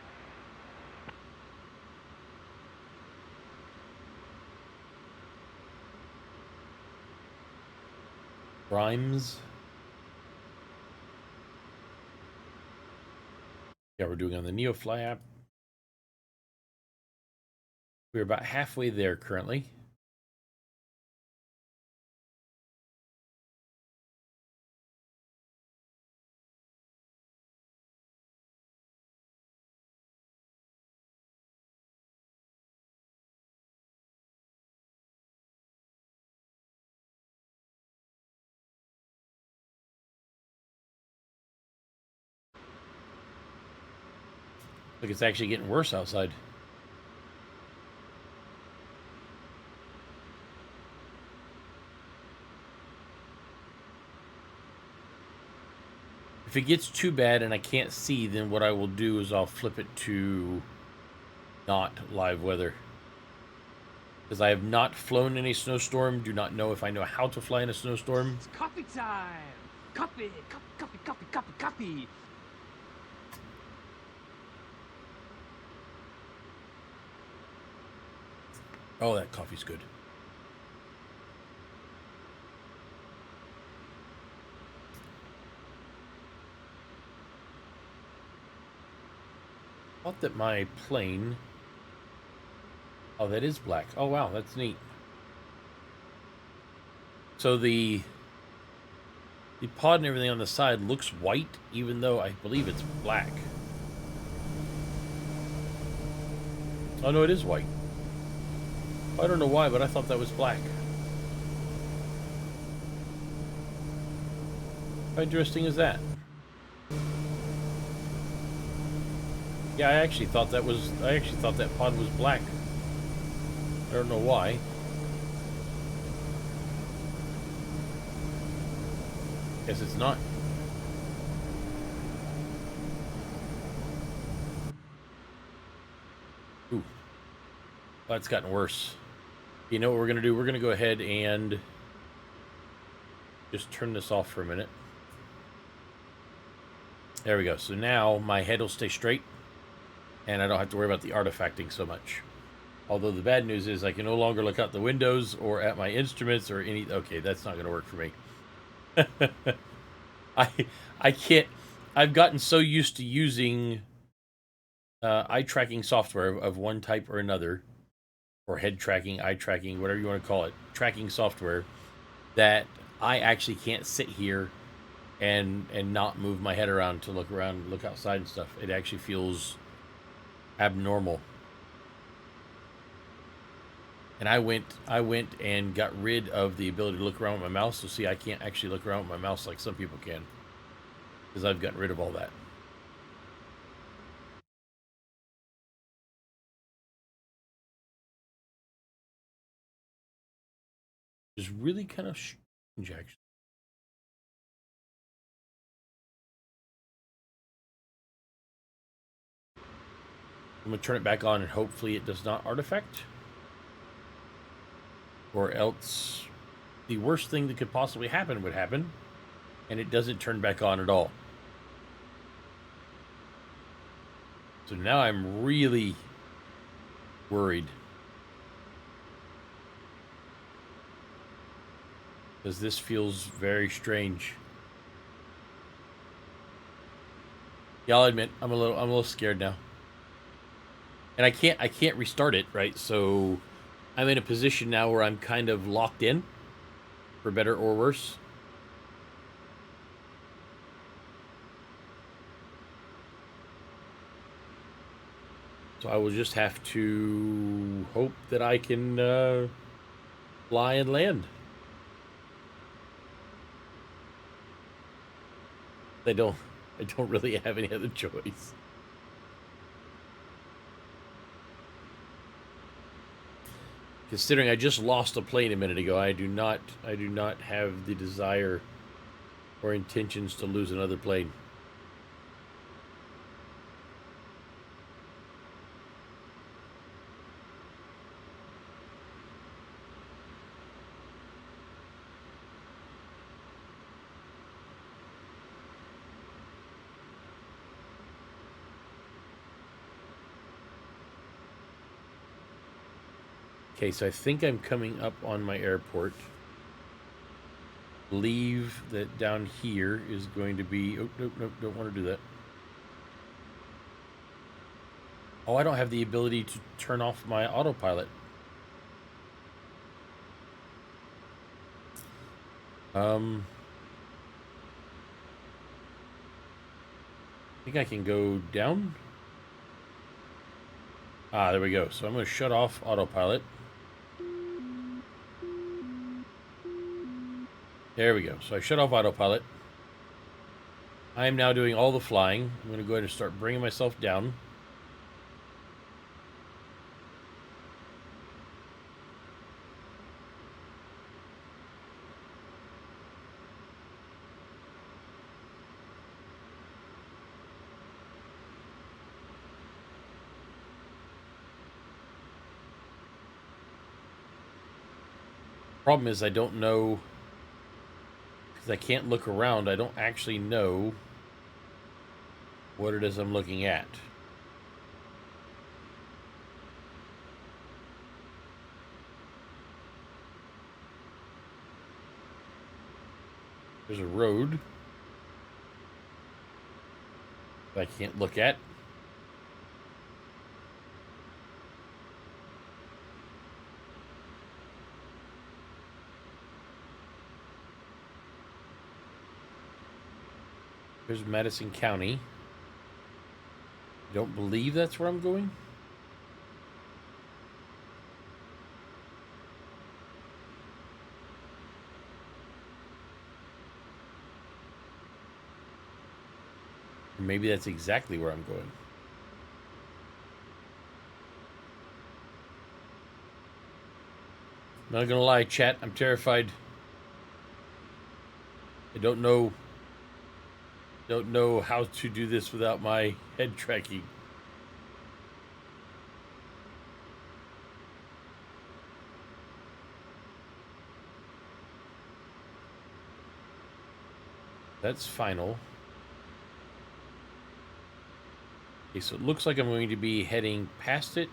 Rhymes. Yeah, we're doing on the Neofly app. We're about halfway there currently. Look, it's actually getting worse outside. If it gets too bad and I can't see, then what I will do is I'll flip it to not live weather. Because I have not flown in a snowstorm, do not know if I know how to fly in a snowstorm. It's coffee time! Coffee, coffee. Oh, that coffee's good. Thought that my plane... Oh, that is black. Oh, wow, that's neat. So the pod and everything on the side looks white, even though I believe it's black. Oh, no, it is white. I don't know why, but I thought that was black. How interesting is that? Yeah, I actually thought that pod was black. I don't know why. Guess it's not. Ooh. That's gotten worse. You know what we're going to do? We're going to go ahead and just turn this off for a minute. There we go. So now my head will stay straight, and I don't have to worry about the artifacting so much. Although the bad news is I can no longer look out the windows or at my instruments or any... Okay, that's not going to work for me. I can't... I've gotten so used to using eye tracking software of one type or another, or head tracking, eye tracking, whatever you want to call it, tracking software, that I actually can't sit here and not move my head around to look around, look outside and stuff. It actually feels abnormal. And I went and got rid of the ability to look around with my mouse. So see, I can't actually look around with my mouse like some people can, because I've gotten rid of all that. It's really kind of strange, actually. I'm gonna turn it back on and hopefully it does not artifact. Or else the worst thing that could possibly happen would happen, and it doesn't turn back on at all. So now I'm really worried. Because this feels very strange. Yeah, I'll admit I'm a little scared now. And I can't restart it, right? So I'm in a position now where I'm kind of locked in, for better or worse. So I will just have to hope that I can fly and land. I don't really have any other choice. Considering I just lost a plane a minute ago, I do not have the desire or intentions to lose another plane. Okay, so I think I'm coming up on my airport. Believe that down here is going to be... Oh, nope, don't want to do that. Oh, I don't have the ability to turn off my autopilot. I think I can go down. Ah, there we go. So I'm going to shut off autopilot. There we go. So I shut off autopilot. I am now doing all the flying. I'm going to go ahead and start bringing myself down. Problem is I don't know, because I can't look around. I don't actually know what it is I'm looking at. There's a road that I can't look at. There's Madison County. I don't believe that's where I'm going. Or maybe that's exactly where I'm going. Not gonna lie, chat, I'm terrified. I don't know how to do this without my head tracking. That's final. Okay, so it looks like I'm going to be heading past it,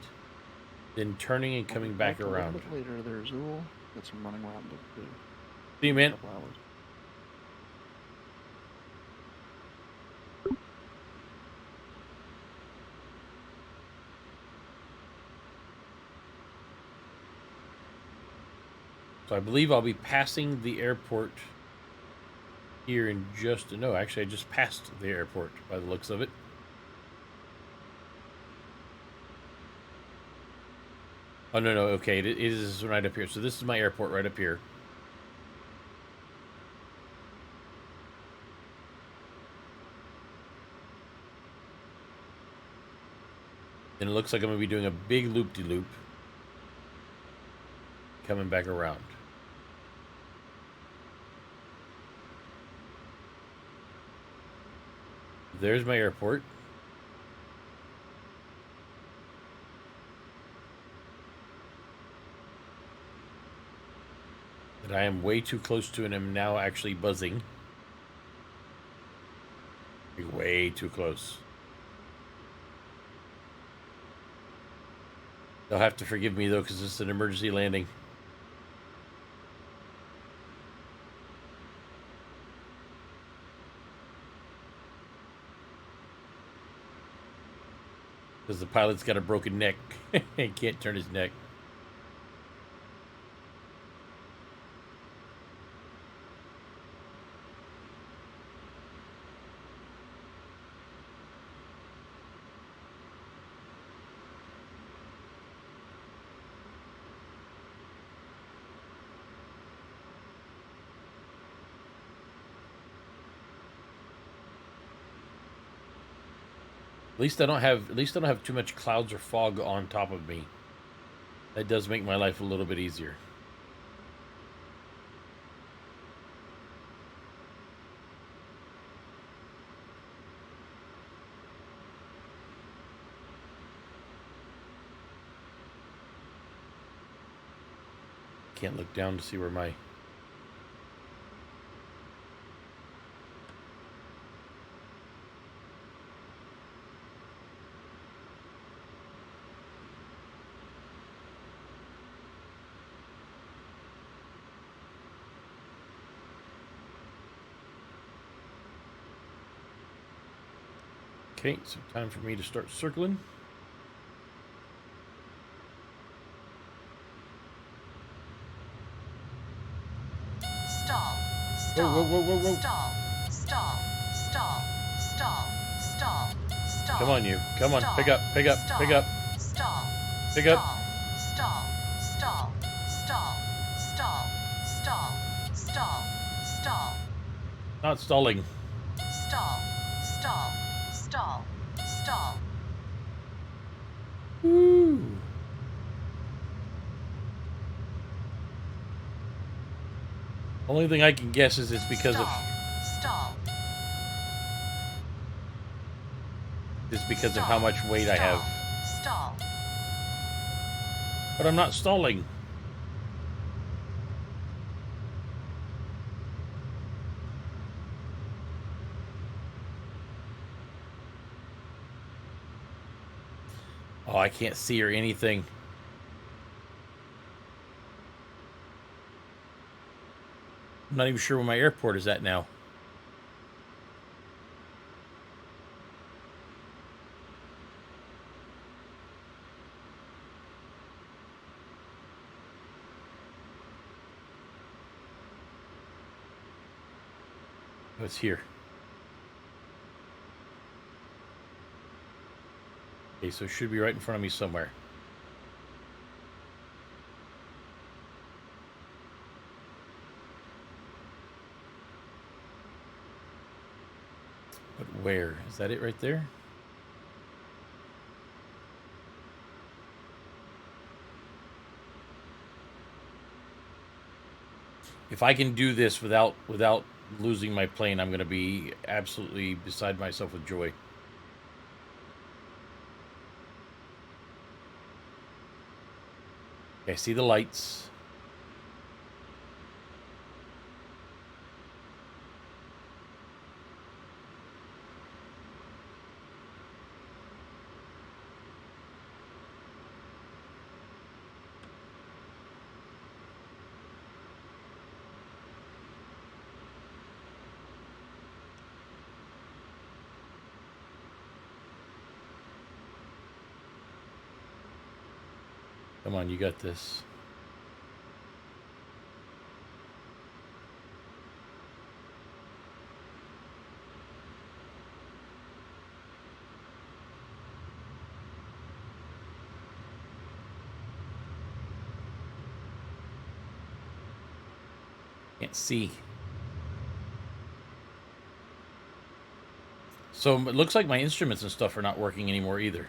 then turning and coming back around. A little bit later, there's Zool. Get some running around to do. See you, man. A couple hours. So I believe I'll be passing the airport here in just... No, actually, I just passed the airport by the looks of it. Oh, no, okay, it is right up here. So this is my airport right up here. And it looks like I'm going to be doing a big loop-de-loop. Coming back around. There's my airport. That I am way too close to and am now actually buzzing. Way too close. They'll have to forgive me though, because it's an emergency landing. Because the pilot's got a broken neck. He can't turn his neck. At least I don't have too much clouds or fog on top of me. That does make my life a little bit easier. Can't look down to see where my... Okay, so time for me to start circling. Stall. Whoa, whoa, whoa, whoa, whoa. Stall. Stall. Stall. Stall. Stall. Stall. Come on, you. Come on, Stall. pick up, pick up, Stall. pick up. Stall. Pick up. Stall. Stall. Stall. Stall. Stall. Stall. Stall. Not stalling. Stall. Stall. Stall. Stall. Woo. Only thing I can guess is it's because of... Stall. It's because of how much weight I have. Stall. But I'm not stalling. Oh, I can't see or anything. I'm not even sure where my airport is at now. Oh, it's here. Okay, so it should be right in front of me somewhere. But where? Is that it right there? If I can do this without losing my plane, I'm going to be absolutely beside myself with joy. Okay, I see the lights. Come on, you got this. Can't see. So it looks like my instruments and stuff are not working anymore either.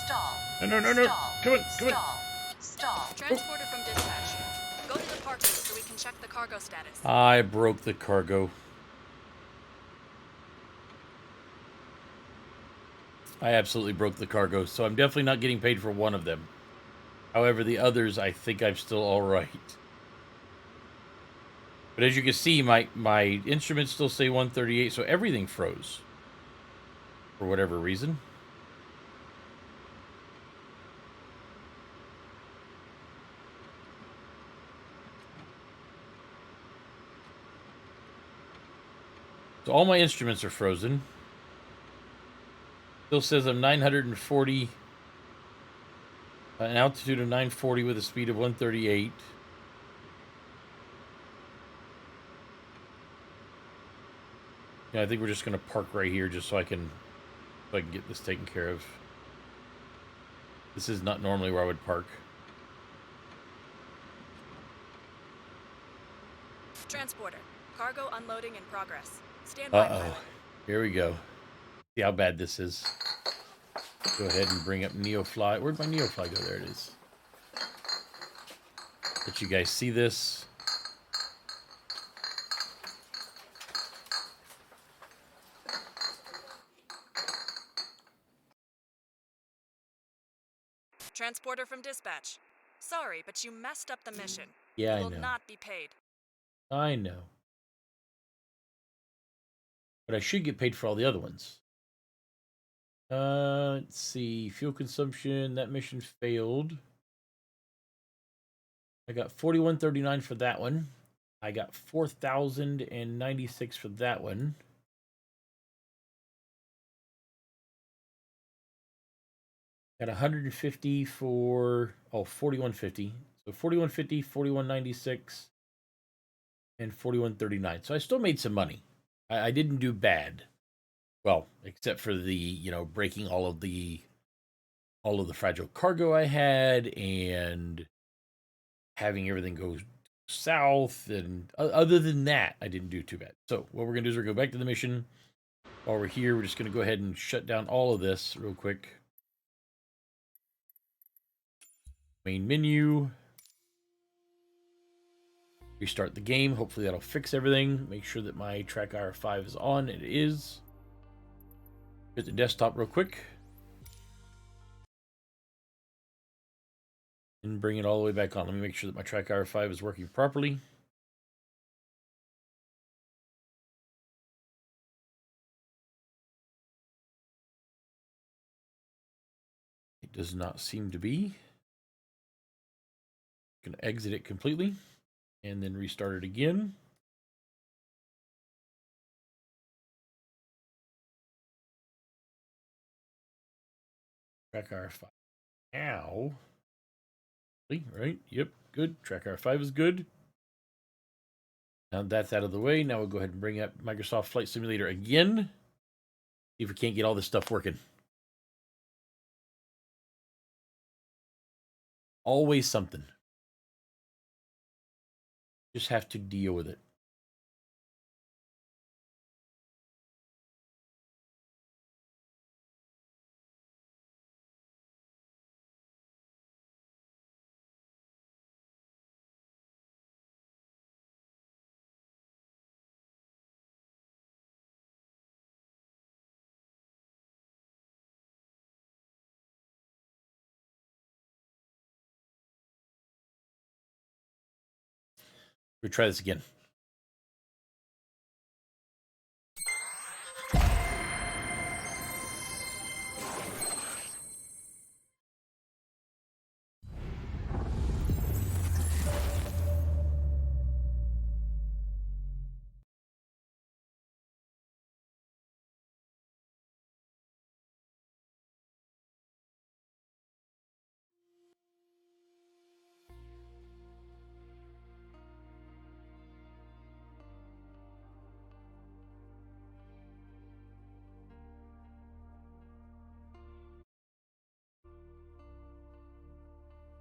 Stall. No. Stall. Come on. Stall. Stall. Transporter from dispatch. Go to the park booth so we can check the cargo status. I broke the cargo. I absolutely broke the cargo, so I'm definitely not getting paid for one of them. However, the others, I think I'm still all right. But as you can see, my instruments still say 138, so everything froze. For whatever reason. So all my instruments are frozen. Still says I'm 940, an altitude of 940 with a speed of 138. Yeah, I think we're just going to park right here just so I can get this taken care of. This is not normally where I would park. Transporter. Cargo unloading in progress. Stand by, pilot. Here we go. See how bad this is. Go ahead and bring up Neofly. Where'd my Neofly go? There it is. Let you guys see this. Transporter from dispatch. Sorry, but you messed up the mission. Yeah, You I will know. not be paid. I know. But I should get paid for all the other ones. Let's see. Fuel consumption. That mission failed. I got 4139 for that one. I got 4,096 for that one. Got 150 for 4150. So 4150, 4196, and 4139. So I still made some money. I didn't do bad. Well, except for the, breaking all of the fragile cargo I had and having everything go south, and other than that, I didn't do too bad. So what we're gonna do is we're gonna go back to the mission. While we're here, we're just gonna go ahead and shut down all of this real quick. Main menu. Restart the game. Hopefully that'll fix everything. Make sure that my track IR5 is on. It is. Hit the desktop real quick. And bring it all the way back on. Let me make sure that my track IR5 is working properly. It does not seem to be. Going to exit it completely and then restart it again. Track IR5. Now, right? Yep, good. Track IR5 is good. Now that's out of the way. Now we'll go ahead and bring up Microsoft Flight Simulator again. See if we can't get all this stuff working. Always something. Just have to deal with it. We'll try this again.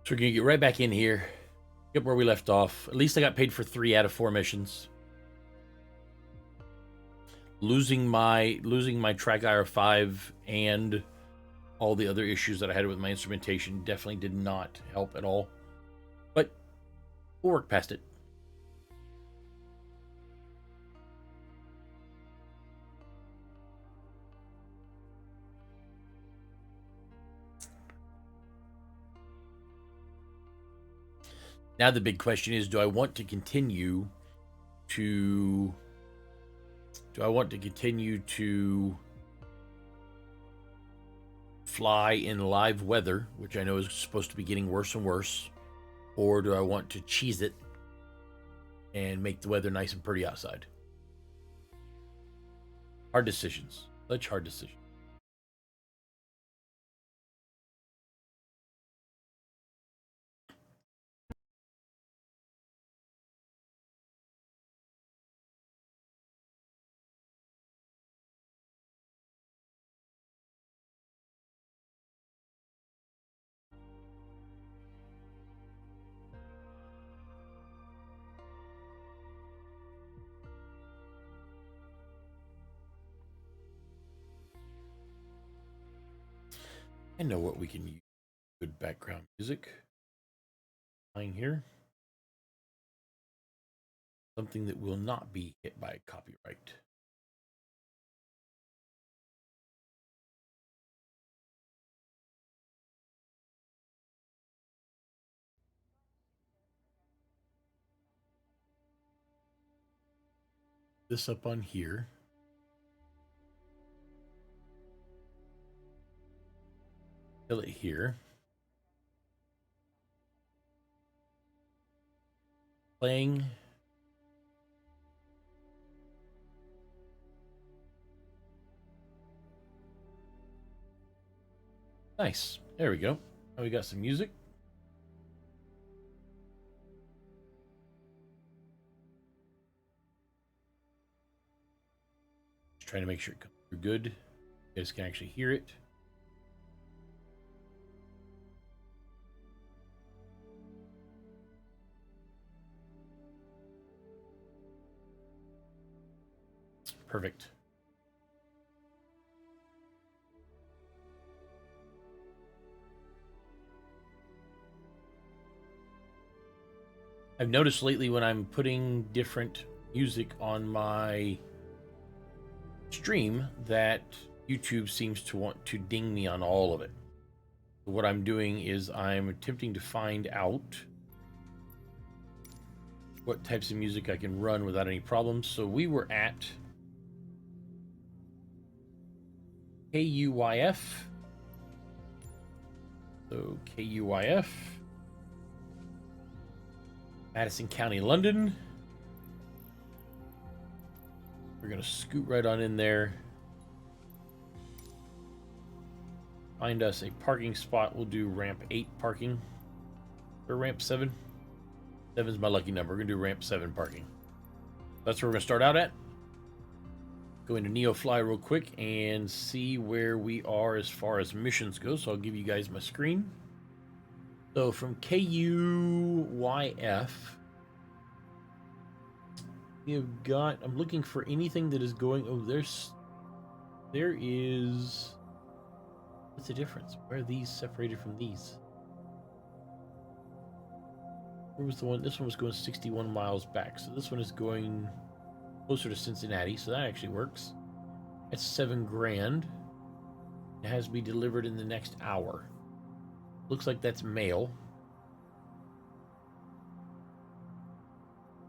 So we're going to get right back in here. Get where we left off. At least I got paid for 3 out of 4 missions. Losing my track IR5 and all the other issues that I had with my instrumentation definitely did not help at all. But we'll work past it. Now the big question is, do I want to continue to fly in live weather, which I know is supposed to be getting worse and worse, or do I want to cheese it and make the weather nice and pretty outside? Hard decisions. Such hard decisions. I know what we can use. Good background music. Playing here. Something that will not be hit by copyright. This up on here. Kill it here. Playing. Nice. There we go. Now we got some music. Just trying to make sure it comes through good. You guys can actually hear it. Perfect. I've noticed lately when I'm putting different music on my stream that YouTube seems to want to ding me on all of it. So what I'm doing is I'm attempting to find out what types of music I can run without any problems. So we were at KUYF. So KUYF. Madison County, London. We're going to scoot right on in there. Find us a parking spot. We'll do ramp 8 parking. Or ramp 7. 7 is my lucky number. We're going to do ramp 7 parking. That's where we're going to start out at. Go into Neofly real quick and see where we are as far as missions go. So I'll give you guys my screen. So from KUYF, we've got, I'm looking for anything that is going, oh, there is, what's the difference? Where are these separated from these? Where was the one? This one was going 61 miles back. So this one is going closer to Cincinnati. So that actually works. That's $7,000. It has to be delivered in the next hour. Looks like that's mail.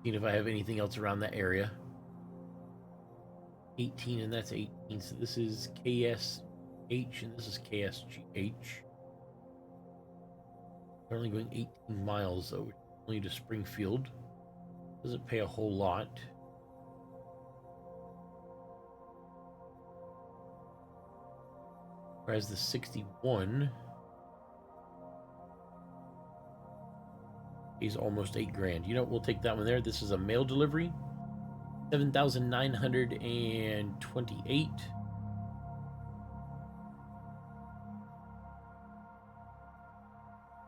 Seeing if I have anything else around that area. 18 and that's 18. So this is KSH and this is KSGH. They're only going 18 miles though, only to Springfield. Doesn't pay a whole lot. Whereas the 61 is almost $8,000. You know, we'll take that one there. This is a mail delivery. 7,928.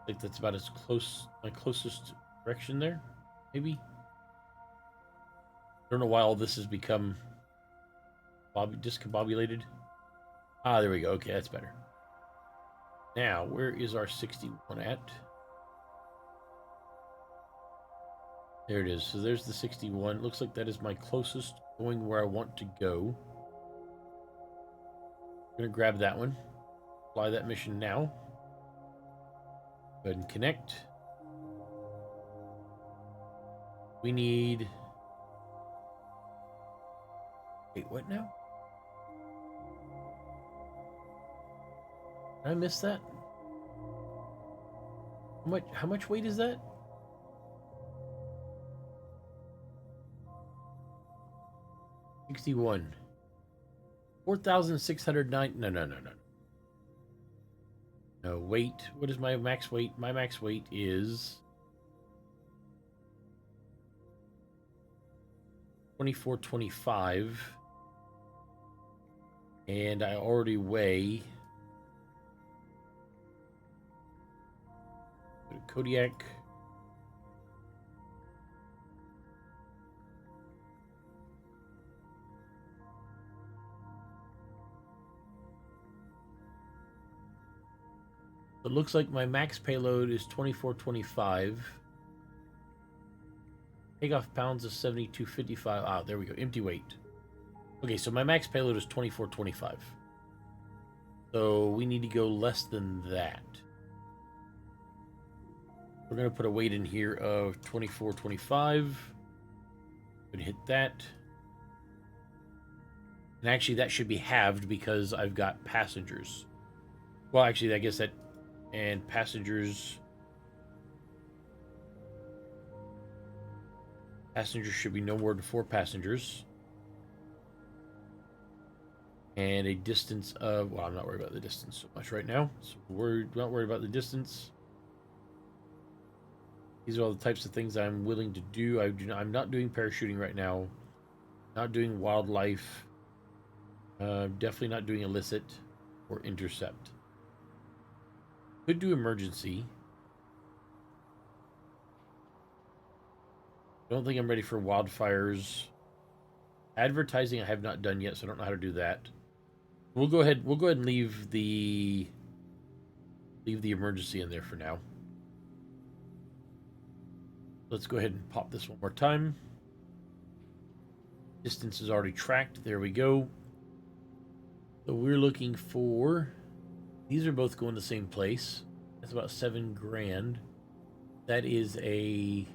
think that's about as close, my closest direction there, maybe. I don't know why all this has become discombobulated. Ah, there we go. Okay, that's better. Now, where is our 61 at? There it is. So there's the 61. Looks like that is my closest going where I want to go. I'm going to grab that one. Fly that mission now. Go ahead and connect. We need... Wait, what now? Did I miss that? How much weight is that? $61. 4,609. No. No, weight. What is my max weight? My max weight is 2425. And I already weigh Kodiak. It looks like my max payload is 2425. Takeoff pounds is 7255. Ah, there we go. Empty weight. Okay, so my max payload is 2425. So we need to go less than that. We're going to put a weight in here of 2425. Gonna hit that. And actually that should be halved because I've got passengers. Well, actually, I guess that... And passengers should be no more than 4 passengers. And a distance of... Well, I'm not worried about the distance so much right now. So not worried about the distance. These are all the types of things I'm willing to do. I'm not doing parachuting right now. Not doing wildlife. Definitely not doing illicit or intercept. Could do emergency. Don't think I'm ready for wildfires. Advertising I have not done yet, so I don't know how to do that. We'll go ahead and leave the emergency in there for now. Let's go ahead and pop this one more time. Distance is already tracked. There we go. So we're looking for... These are both going the same place. That's about $7,000. That is a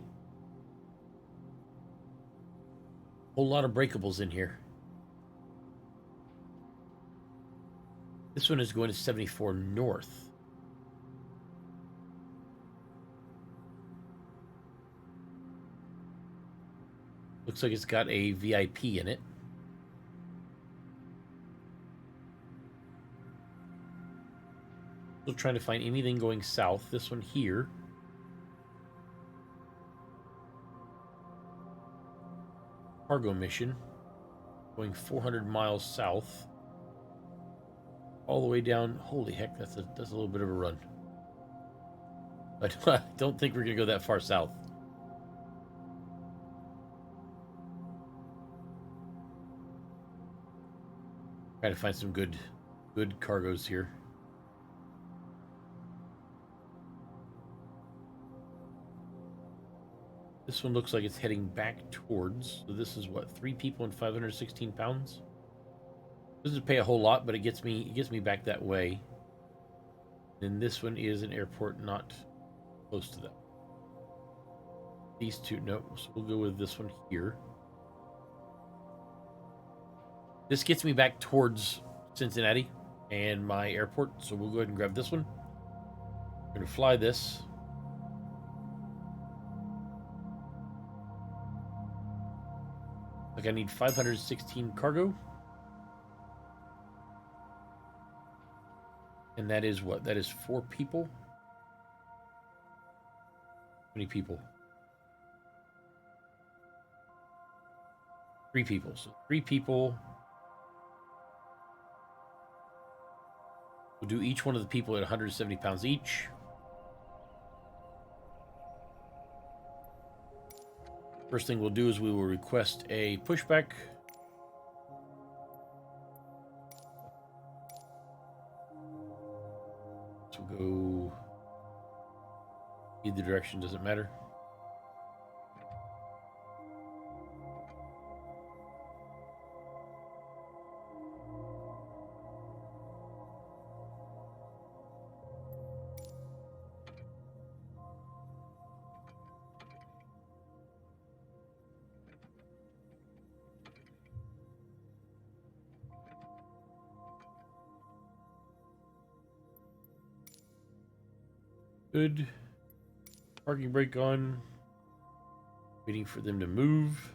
whole lot of breakables in here. This one is going to 74 north. Looks like it's got a VIP in it. Still trying to find anything going south. This one here. Cargo mission. Going 400 miles south. All the way down. Holy heck, that's a little bit of a run. But I don't think we're going to go that far south. Trying to find some good cargoes here. This one looks like it's heading back towards. So this is what, 3 people and 516 pounds. Doesn't pay a whole lot, but it gets me back that way. And this one is an airport not close to that. These two, no. So we'll go with this one here. This gets me back towards Cincinnati and my airport, so we'll go ahead and grab this one. We're going to fly this. Like I need 516 cargo. And that is what? That is 4 people? How many people? 3 people. So 3 people. We'll do each one of the people at 170 pounds each. First thing we'll do is we will request a pushback. So we'll go either direction, doesn't matter. Good. Parking brake on. Waiting for them to move.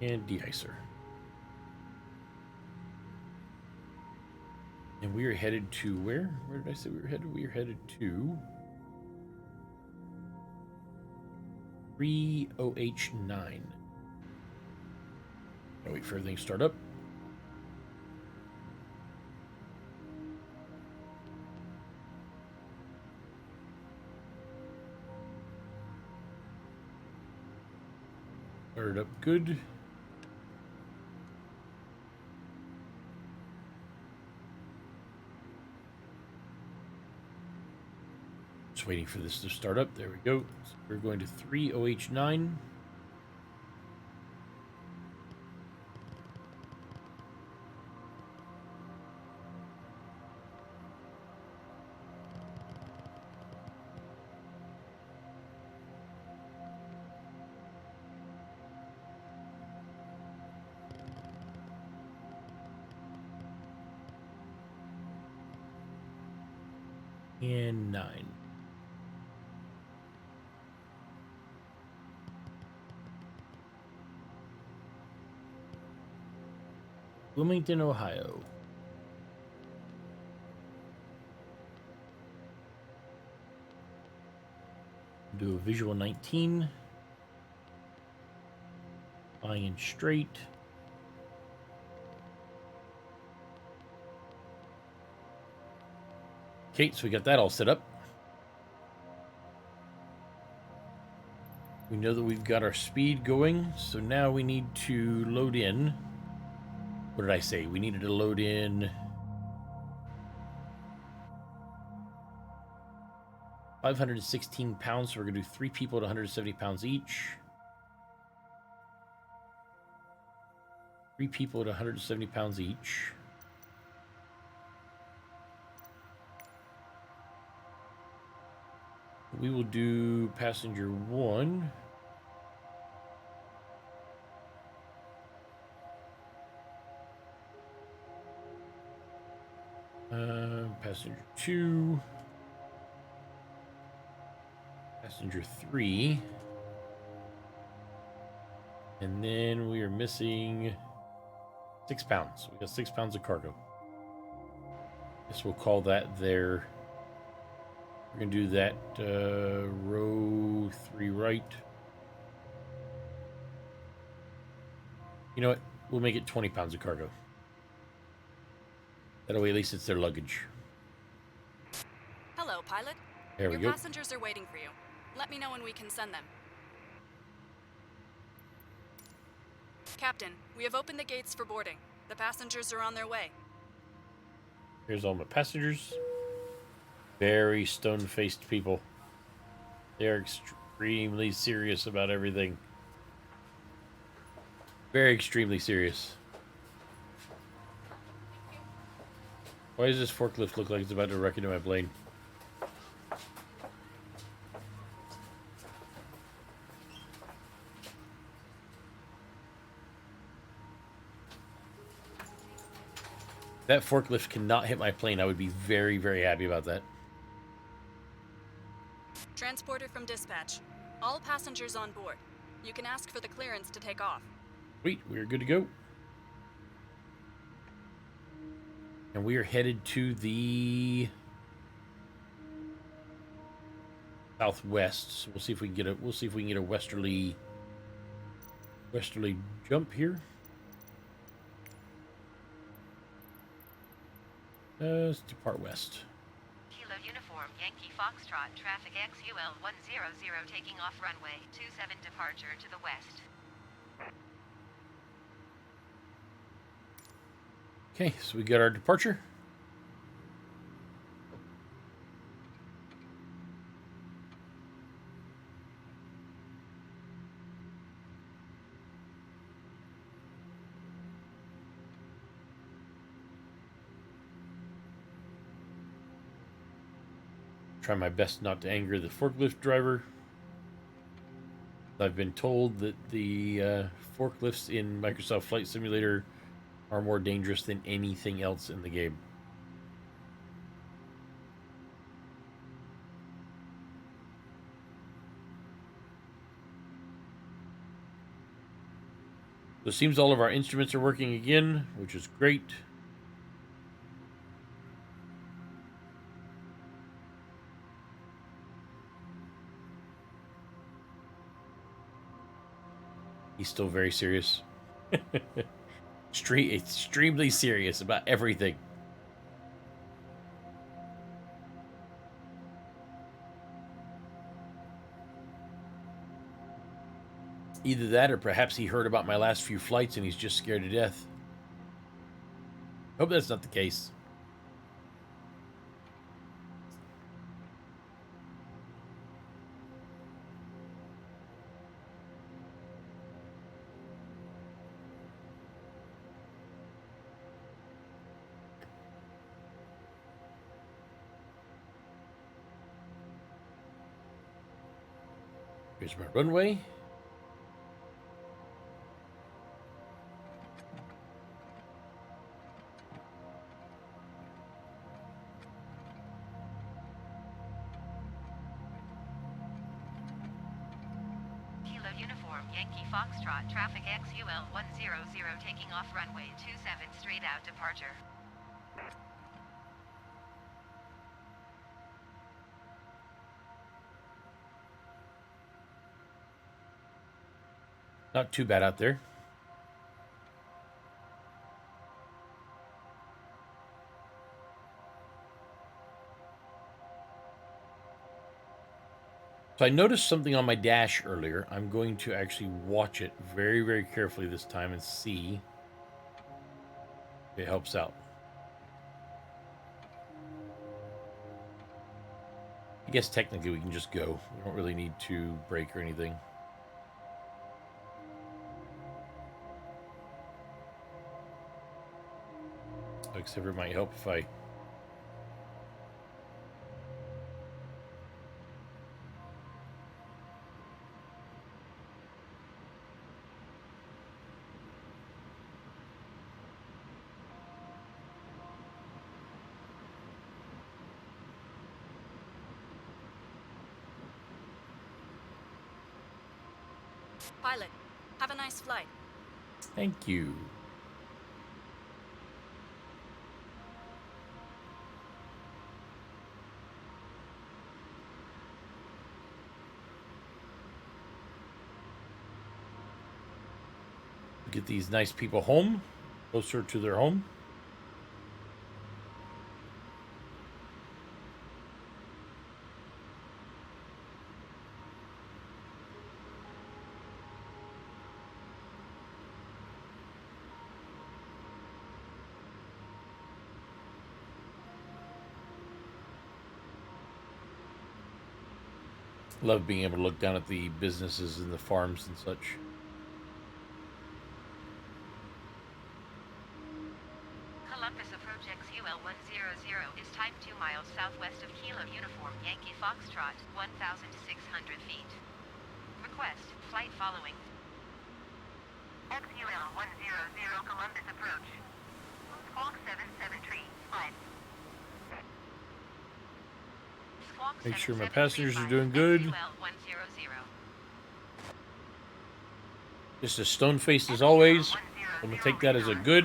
And de-icer. And we are headed to where? Where did I say we were headed? We are headed to 30H9. I'll wait for everything to start up. Started up good. Just waiting for this to start up. There we go. So we're going to 30H9. And 9. Wilmington, Ohio. Do a visual 19. Flying in straight. Okay, so we got that all set up. We know that we've got our speed going, so now we need to load in. What did I say? We needed to load in 516 pounds, so we're going to do 3 people at 170 pounds each. 3 people at 170 pounds each. We will do passenger 1. Passenger 2. Passenger 3. And then we are missing 6 pounds. We got 6 pounds of cargo. Guess we'll call that there. We're going to do that row 3 right. You know what? We'll make it 20 pounds of cargo. That way at least it's their luggage. Hello, pilot. There we Your go. passengers are waiting for you. Let me know when we can send them. Captain, we have opened the gates for boarding. The passengers are on their way. Here's all my passengers. Very stone-faced people. They're extremely serious about everything. Very extremely serious. Why does this forklift look like it's about to wreck into my plane? That forklift cannot hit my plane. I would be very, very happy about that. Transporter from dispatch. All passengers on board. You can ask for the clearance to take off. Sweet, we're good to go. And we are headed to the southwest. So we'll see if we can get a westerly jump here. Let's depart west. Kilo Uniform Yankee Foxtrot traffic XUL 100 taking off runway 27 departure to the west. Okay, so we got our departure. Try my best not to anger the forklift driver. I've been told that the forklifts in Microsoft Flight Simulator are more dangerous than anything else in the game. So it seems all of our instruments are working again, which is great. He's still very serious. Extremely serious about everything. Either that or perhaps he heard about my last few flights and he's just scared to death. Hope that's not the case. Here's my runway. Kilo Uniform Yankee Foxtrot traffic XUL 100 taking off runway 27 straight out departure. Not too bad out there. So I noticed something on my dash earlier. I'm going to actually watch it very, very carefully this time and see if it helps out. I guess technically we can just go. We don't really need to brake or anything. Except it might help if I... Pilot, have a nice flight. Thank you. Get these nice people home, closer to their home. Love being able to look down at the businesses and the farms and such. Columbus approach XUL 100 is type 2 miles southwest of Kilo Uniform Yankee Foxtrot, 1,600 feet. Request, flight following. XUL 100 Columbus approach. Squawk 773, 5. Make sure my passengers are doing good. Just a stone face as always. I'm gonna take that as a good.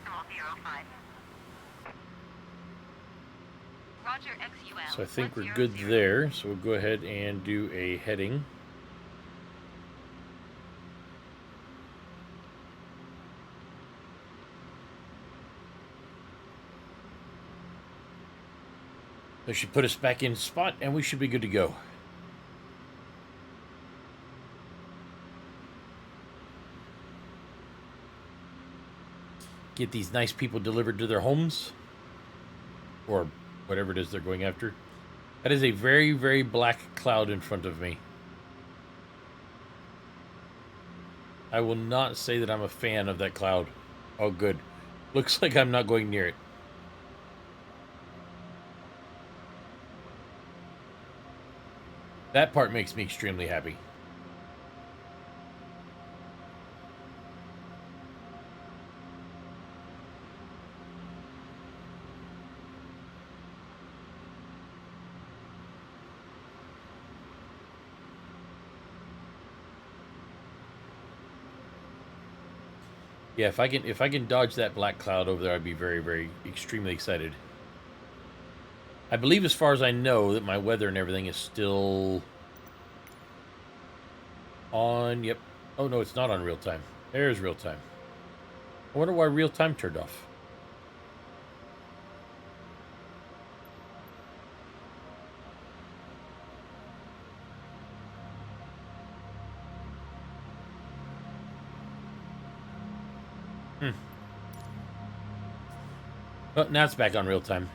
4.5. Roger, XUL. So I think we're good there. So we'll go ahead and do a heading. That should put us back in spot, and we should be good to go. Get these nice people delivered to their homes, or whatever it is they're going after. That is a very, very black cloud in front of me. I will not say that I'm a fan of that cloud. Oh, good. Looks like I'm not going near it. That part makes me extremely happy. Yeah, if I can dodge that black cloud over there, I'd be very, very extremely excited. I believe, as far as I know, that my weather and everything is still on. Yep. Oh no, it's not on real time. There's real time. I wonder why real time turned off. Oh, now it's back on real time.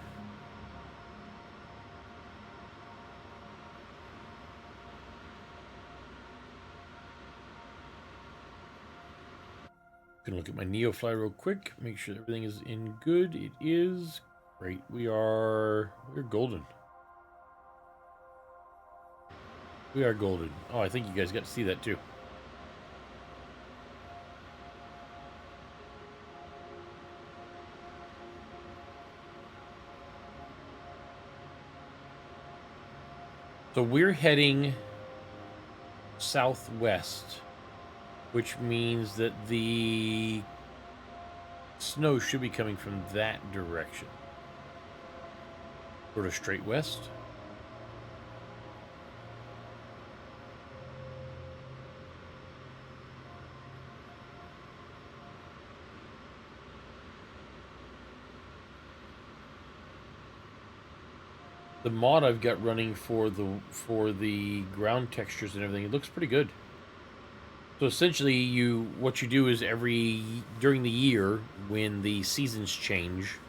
Gonna look at my Neofly real quick, make sure everything is in good. It is great. We're golden. We are golden. Oh, I think you guys got to see that too. So we're heading southwest, which means that the snow should be coming from that direction. Sort of straight west. The mod I've got running for the ground textures and everything, it looks pretty good. So essentially, what you do is during the year when the seasons change,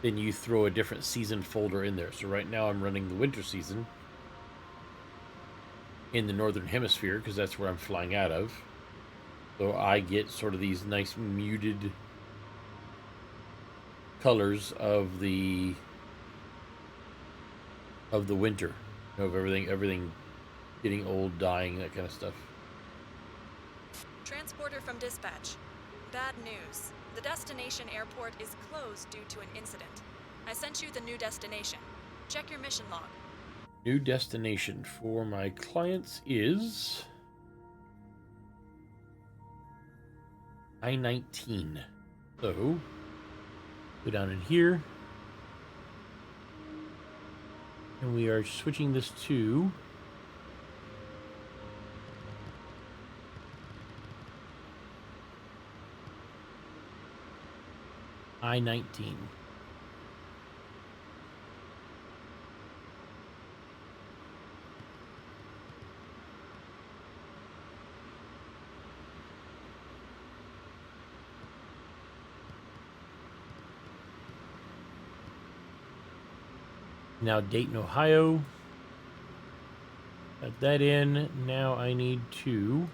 then you throw a different season folder in there. So right now I'm running the winter season in the northern hemisphere because that's where I'm flying out of. So I get sort of these nice muted colors of the winter, of everything getting old, dying, that kind of stuff. Transporter from dispatch. Bad news. The destination airport is closed due to an incident. I sent you the new destination. Check your mission log. New destination for my clients is I-19. So, go down in here. And we are switching this to I-19. Now Dayton, Ohio. Got that in. Now I need to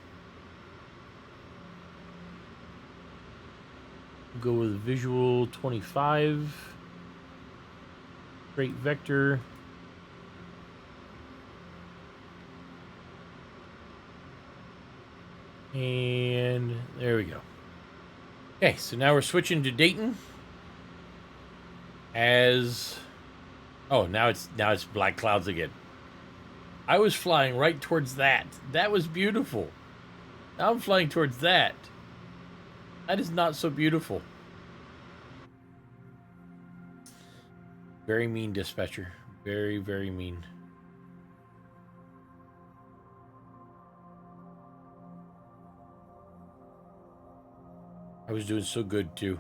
go with visual 25. Straight vector. And there we go. Okay, so now we're switching to Dayton as... Oh, now it's black clouds again. I was flying right towards that. That was beautiful. Now I'm flying towards that. That is not so beautiful. Very mean dispatcher. Very, very mean. I was doing so good too.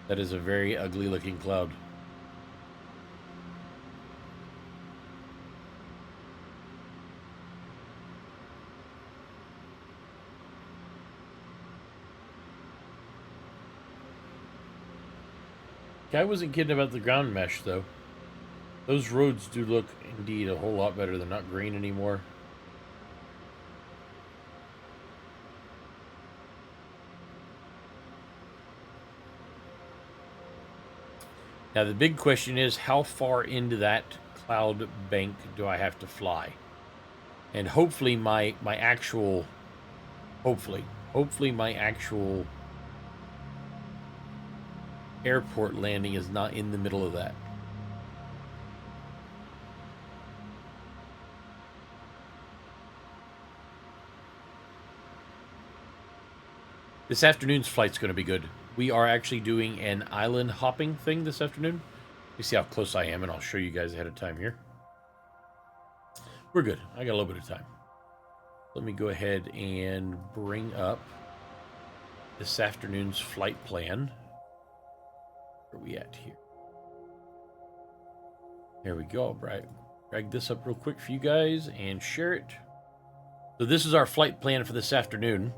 That is a very ugly looking cloud. I wasn't kidding about the ground mesh though. Those roads do look indeed a whole lot better. They're not green anymore. Now the big question is, how far into that cloud bank do I have to fly? And hopefully my actual my actual airport landing is not in the middle of that. This afternoon's flight's going to be good. We are actually doing an island hopping thing this afternoon. You see how close I am, and I'll show you guys ahead of time here. We're good. I got a little bit of time. Let me go ahead and bring up this afternoon's flight plan. Where are we at here? There we go. Right. Drag this up real quick for you guys and share it. So this is our flight plan for this afternoon.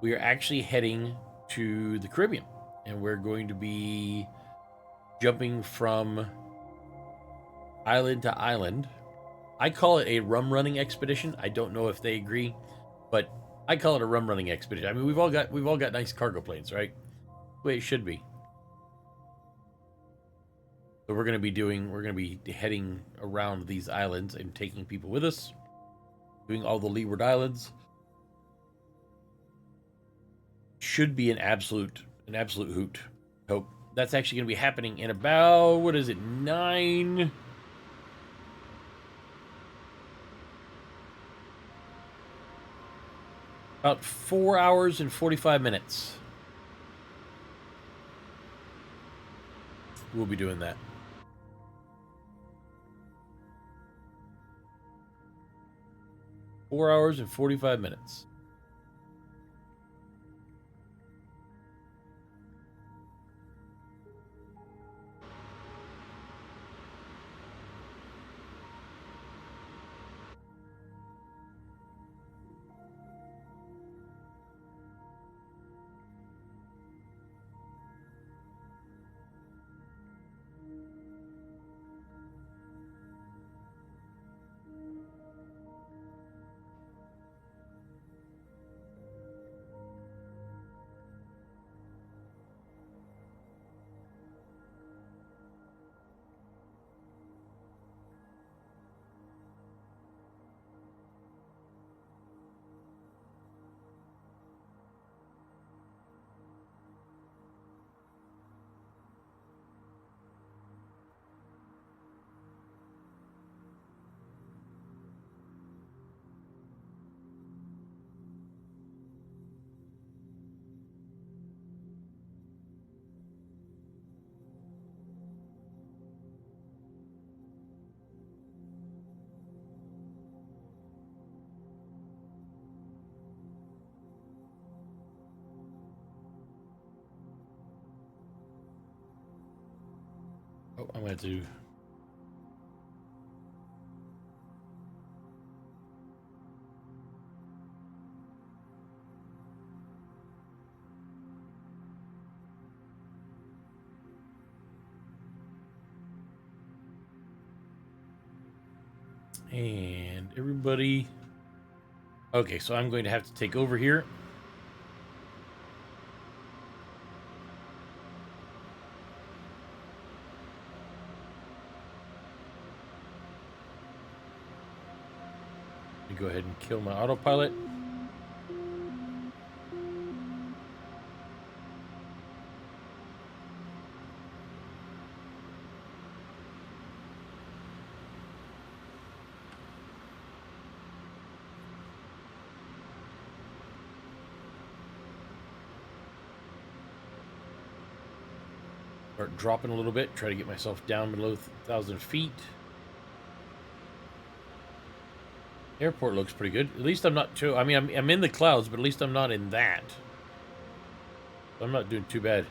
We are actually heading to the Caribbean, and we're going to be jumping from island to island. I call it a rum running expedition. I don't know if they agree, but I call it a rum running expedition. I mean, we've all got nice cargo planes, right? The way it should be. So we're going to be heading around these islands and taking people with us, doing all the leeward islands. Should be an absolute hoot. Hope that's actually going to be happening in about, what is it, 9? About 4 hours and 45 minutes. We'll be doing that. Four hours and 45 minutes. Oh, I'm going to and everybody. Okay, so I'm going to have to take over here. Let me go ahead and kill my autopilot. start dropping a little bit, try to get myself down below 1,000 feet. Airport looks pretty good. At least I'm not too... I mean, I'm in the clouds, but at least I'm not in that. I'm not doing too bad.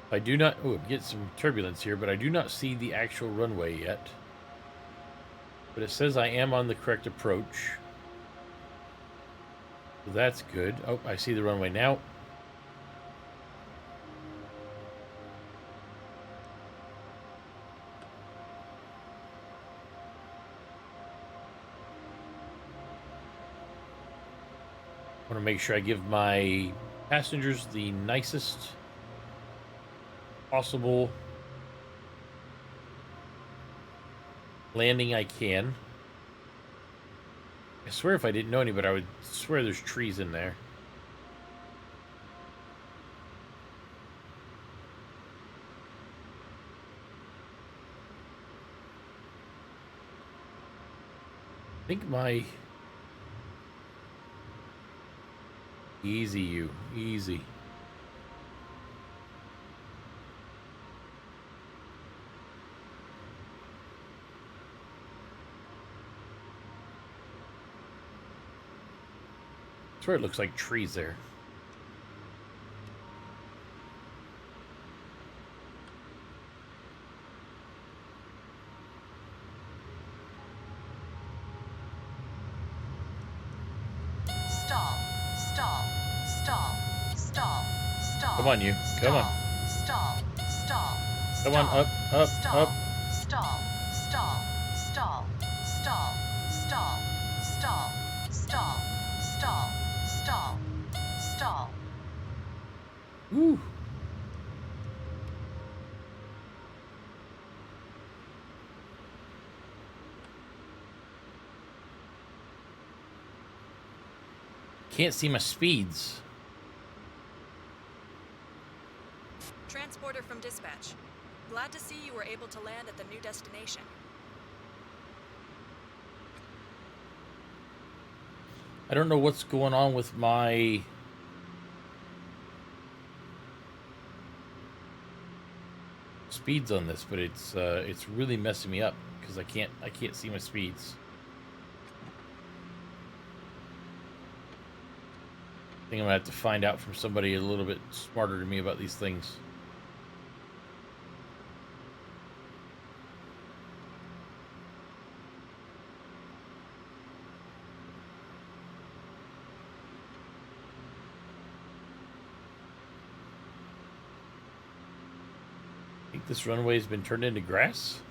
I do not... Oh, get some turbulence here, but I do not see the actual runway yet. But it says I am on the correct approach. So that's good. Oh, I see the runway now. I want to make sure I give my passengers the nicest possible landing I can. I swear if I didn't know any, but I would swear there's trees in there. I think my... Easy, you. Easy. I swear it looks like trees there. Come on, you. Come on. Stall. Come on, up, up, up. Stall. Woo. Can't see my speeds. Transporter from dispatch. Glad to see you were able to land at the new destination. I don't know what's going on with my speeds on this, but it's really messing me up because I can't see my speeds. I think I'm gonna have to find out from somebody a little bit smarter than me about these things. I think this runway has been turned into grass.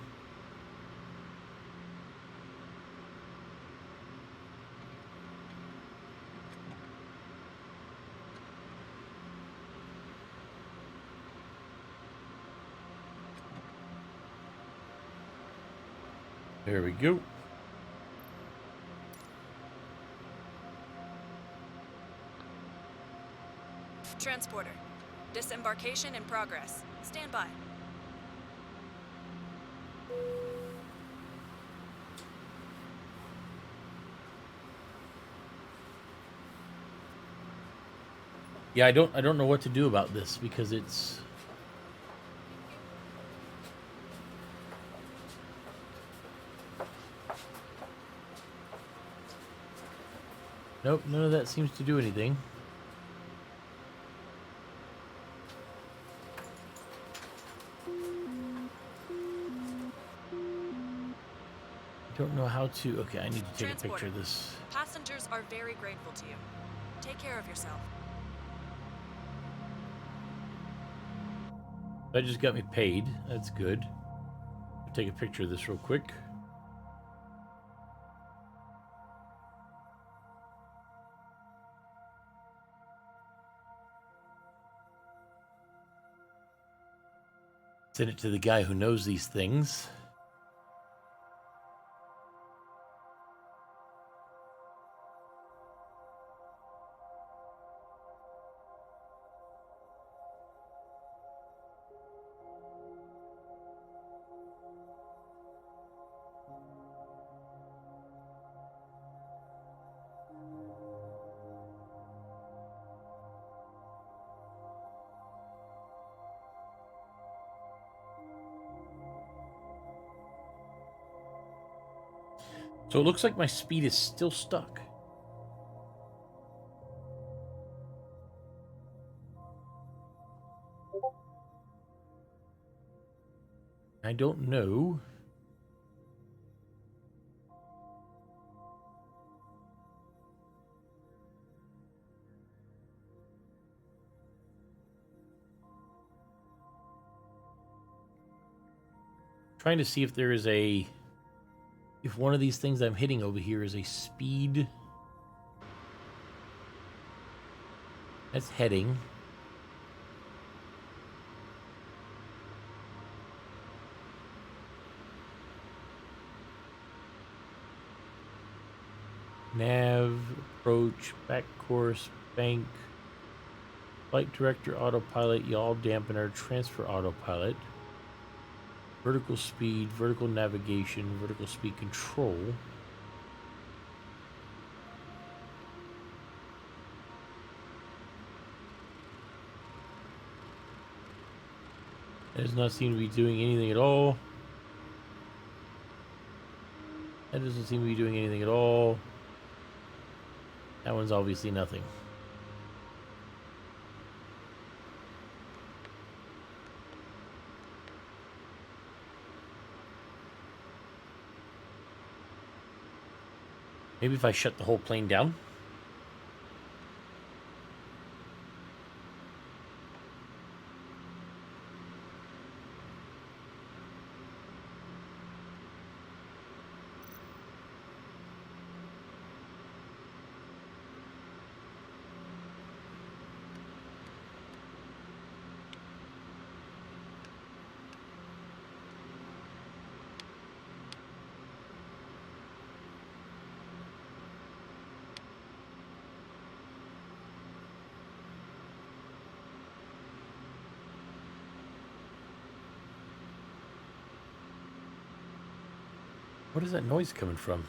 There we go. Transporter. Disembarkation in progress. Stand by. Yeah, I don't know what to do about this because it's nope, none of that seems to do anything. Don't know how to. Okay, I need to take a picture of this. Passengers are very grateful to you. Take care of yourself. That just got me paid. That's good. I'll take a picture of this real quick. Send it to the guy who knows these things. So it looks like my speed is still stuck. I don't know. Trying to see if there is if one of these things I'm hitting over here is a speed. That's heading. Nav, approach, back course, bank, flight director, autopilot, yaw dampener, transfer autopilot, vertical speed, vertical navigation, vertical speed control. That does not seem to be doing anything at all. That doesn't seem to be doing anything at all. That one's obviously nothing. Maybe if I shut the whole plane down. What is that noise coming from?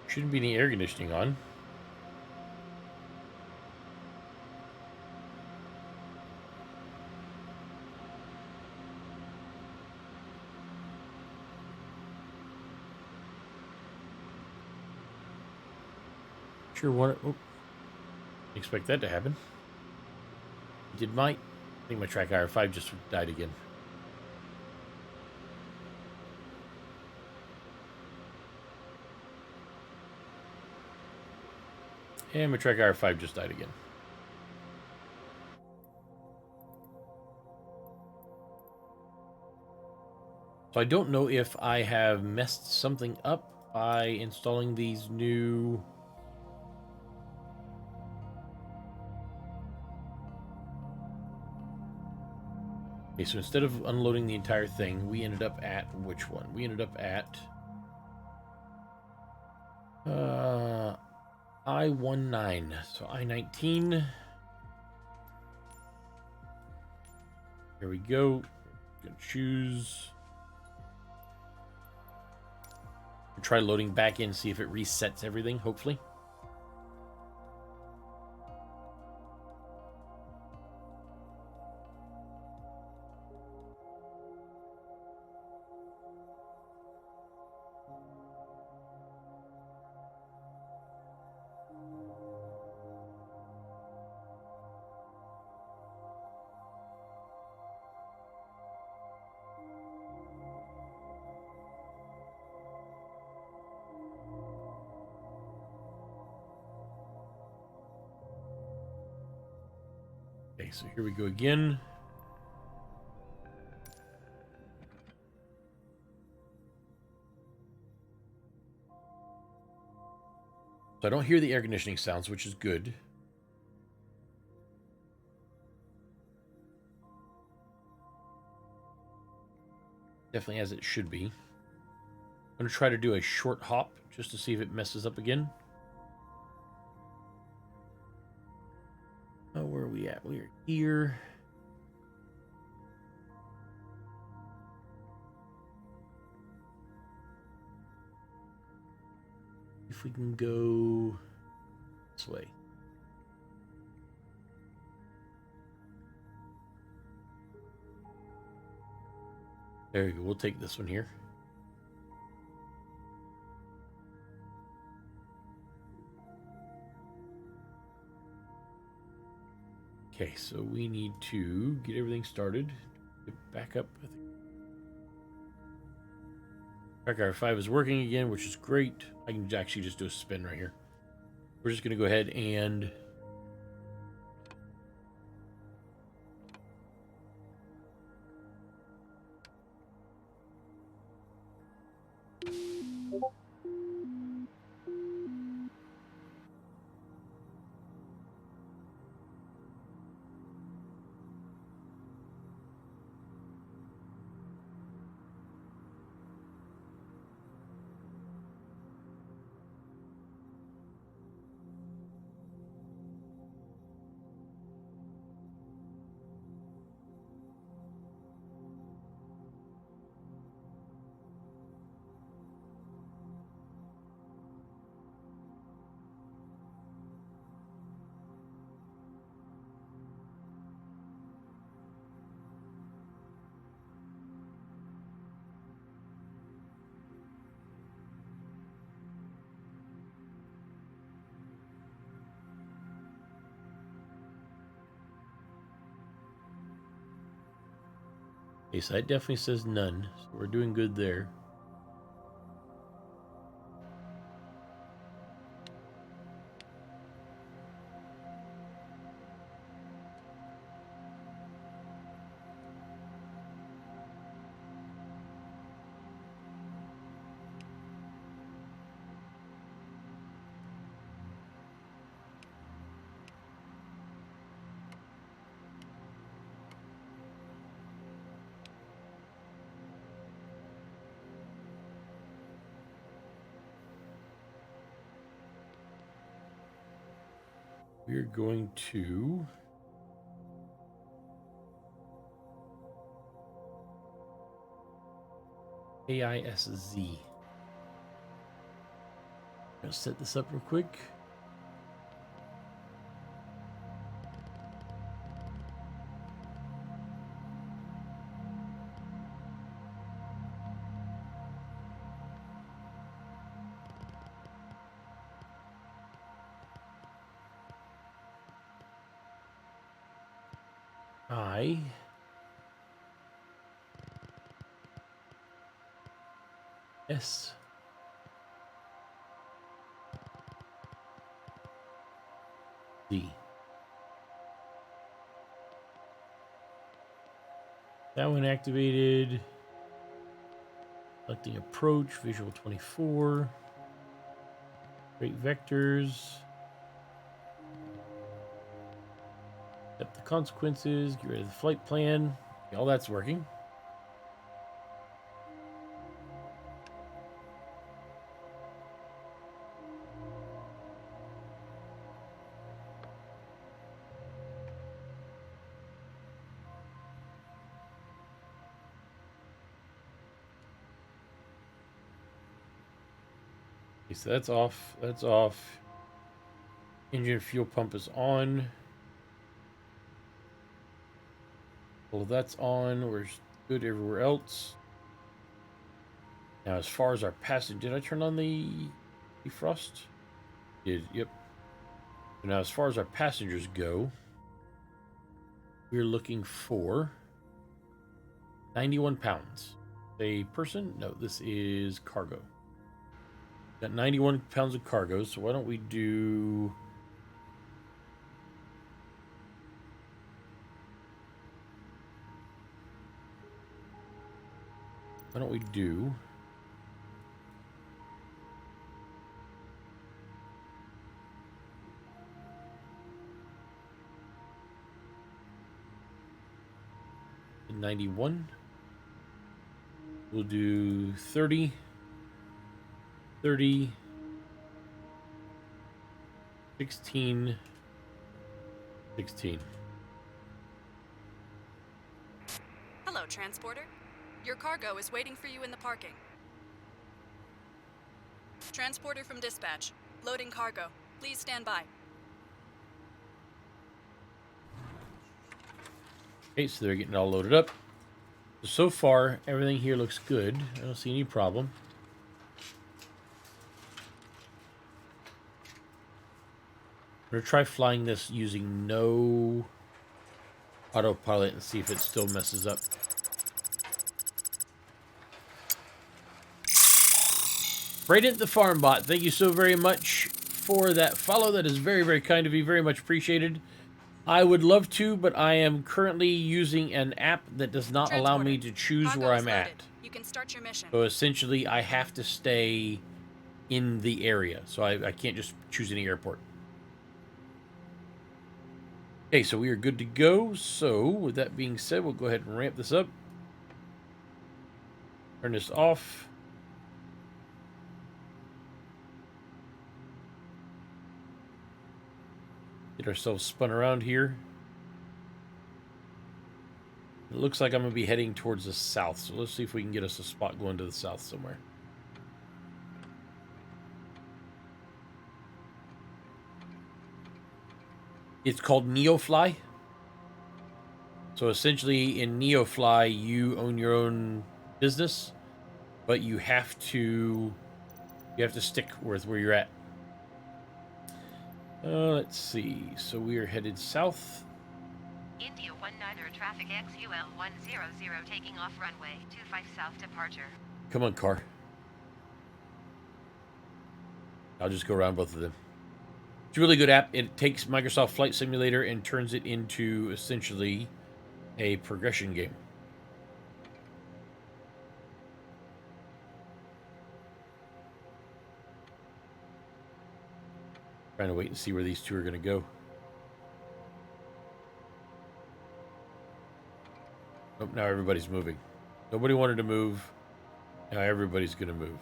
Shouldn't be any air conditioning on. Sure, what? Oh, expect that to happen. I think my track IR5 just died again. And my track IR5 just died again. So I don't know if I have messed something up by installing these new... Okay, so instead of unloading the entire thing, we ended up at which one? We ended up at I-19. So I-19. Here we go. Gonna choose. Try loading back in, see if it resets everything, hopefully. so here we go again. So I don't hear the air conditioning sounds, which is good. Definitely as it should be. I'm going to try to do a short hop just to see if it messes up again. Oh, where are we at? We are here. If we can go this way. There you go. We'll take this one here. Okay, so we need to get everything started. Get back up. Tracker 5 is working again, which is great. I can actually just do a spin right here. We're just going to go ahead and okay, so that definitely says none. So we're doing good there. We're going to AISZ. I'll set this up real quick. S D. That one activated. Selecting approach, visual 24. Create vectors. Accept the consequences. Get rid of the flight plan. Okay, all that's working. Okay, so that's off. That's off. Engine fuel pump is on. Well, that's on. We're good everywhere else. Now, as far as our passenger, did I turn on the defrost? Did, yep. So now, as far as our passengers go, we're looking for 91 pounds. A person? No, this is cargo. Got 91 pounds of cargo, so why don't we do Why don't we do... $91. We'll do 30, 30, 16, 16. Hello, transporter. Your cargo is waiting for you in the parking. Transporter from dispatch. Loading cargo. Please stand by. Okay, so they're getting all loaded up. So far, everything here looks good. I don't see any problem. I'm going to try flying this using no autopilot and see if it still messes up. Braden the Farm Bot, thank you so very much for that follow. That is very, very kind of you. Very much appreciated. I would love to, but I am currently using an app that does not allow me to choose Cargo where is I'm loaded. at. You can start your mission. So essentially, I have to stay in the area. So I can't just choose any airport. Okay, so we are good to go. So with that being said, we'll go ahead and ramp this up. Turn this off. Get ourselves spun around here. It looks like I'm going to be heading towards the south. So let's see if we can get us a spot going to the south somewhere. It's called Neofly. So essentially in Neofly, you own your own business, but you have to stick with where you're at. Let's see. So we are headed south. India 19 traffic XUL 100 taking off runway 25 south departure. Come on, car. I'll just go around both of them. It's a really good app. It takes Microsoft Flight Simulator and turns it into essentially a progression game. Trying to wait and see where these two are going to go. Oh, now everybody's moving. Nobody wanted to move. Now everybody's going to move.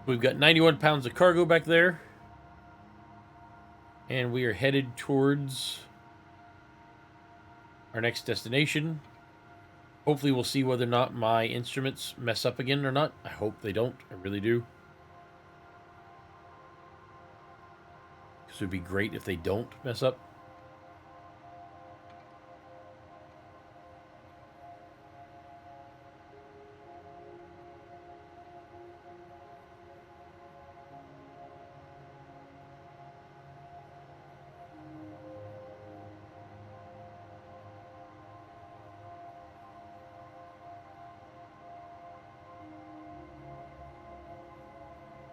We've got 91 pounds of cargo back there. And we are headed towards our next destination. Hopefully we'll see whether or not my instruments mess up again or not. I hope they don't. I really do. This would be great if they don't mess up.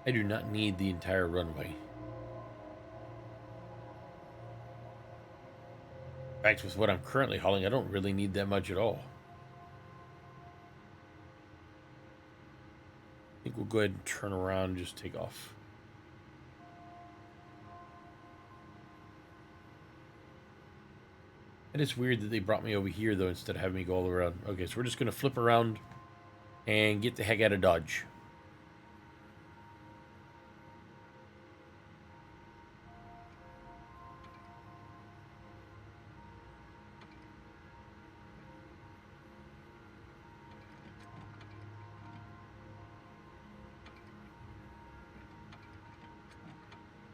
I do not need the entire runway. In fact, with what I'm currently hauling, I don't really need that much at all. I think we'll go ahead and turn around and just take off. It is weird that they brought me over here, though, instead of having me go all the way around. Okay, so we're just going to flip around and get the heck out of Dodge.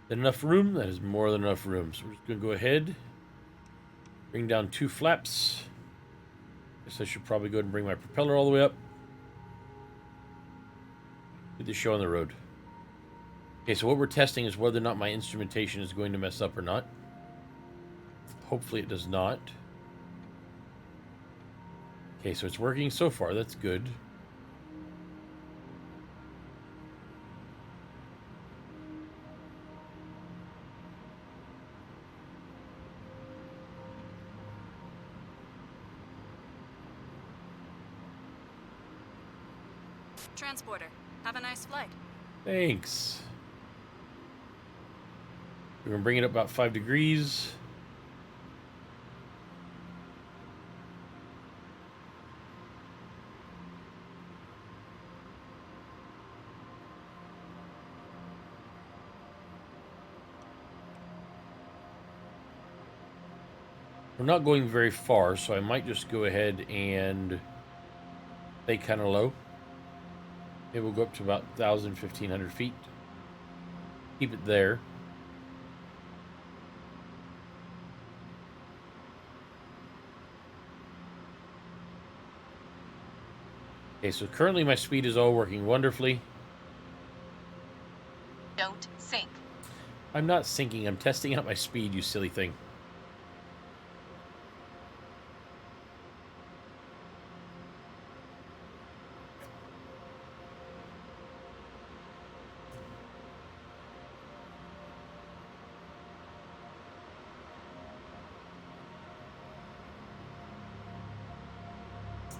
Enough room? That is more than enough room. So we're just going to go ahead, bring down 2 flaps. Guess I should probably go ahead and bring my propeller all the way up. Get this show on the road. Okay, so what we're testing is whether or not my instrumentation is going to mess up or not. Hopefully it does not. Okay, so it's working so far. That's good. transporter. Have a nice flight. Thanks. We're going to bring it up about 5 degrees. We're not going very far, so I might just go ahead and stay kind of low. It will go up to about 1,000, 1,500 feet. Keep it there. Okay, so currently my speed is all working wonderfully. Don't sink. I'm not sinking, I'm testing out my speed, you silly thing.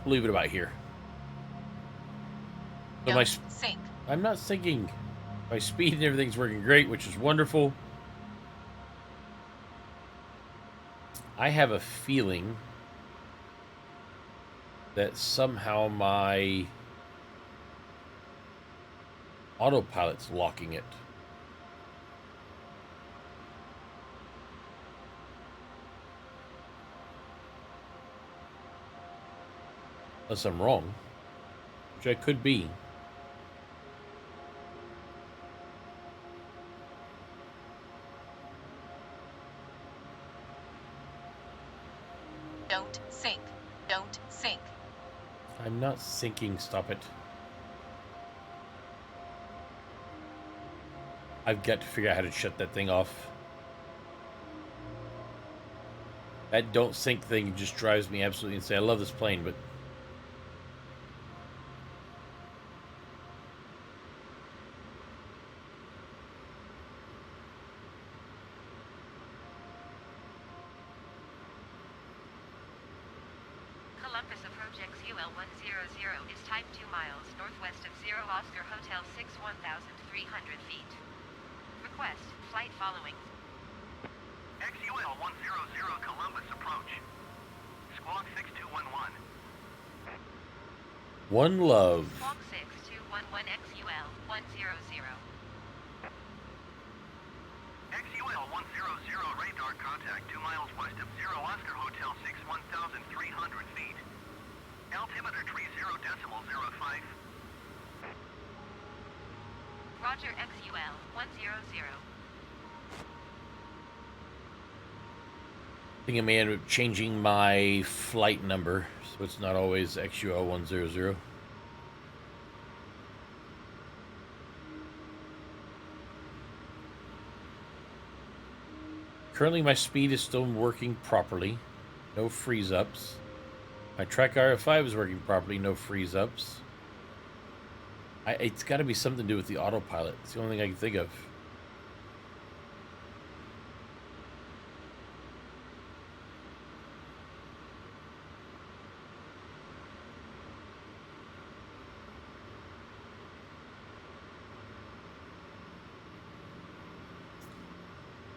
Leave it about here. So Don't sink. I'm not sinking. My speed and everything's working great, which is wonderful. I have a feeling that somehow my autopilot's locking it. Unless I'm wrong, which I could be. Don't sink. Don't sink. I'm not sinking, stop it. I've got to figure out how to shut that thing off. That don't sink thing just drives me absolutely insane. I love this plane, but Columbus approach XUL100 is type 2 miles northwest of 0 Oscar Hotel 6 1,300 feet. Request flight following. XUL100 Columbus approach. Squawk 6211. one love. Squawk 6211 XUL100. XUL100 radar contact 2 miles west of 0 Oscar Hotel 6 1,300 feet. Altimeter 30.05. Roger XUL100. I think I may end up changing my flight number, so it's not always XUL100. Currently, my speed is still working properly. No freeze-ups. My track RF5 is working properly. No freeze-ups. It's got to be something to do with the autopilot. It's the only thing I can think of.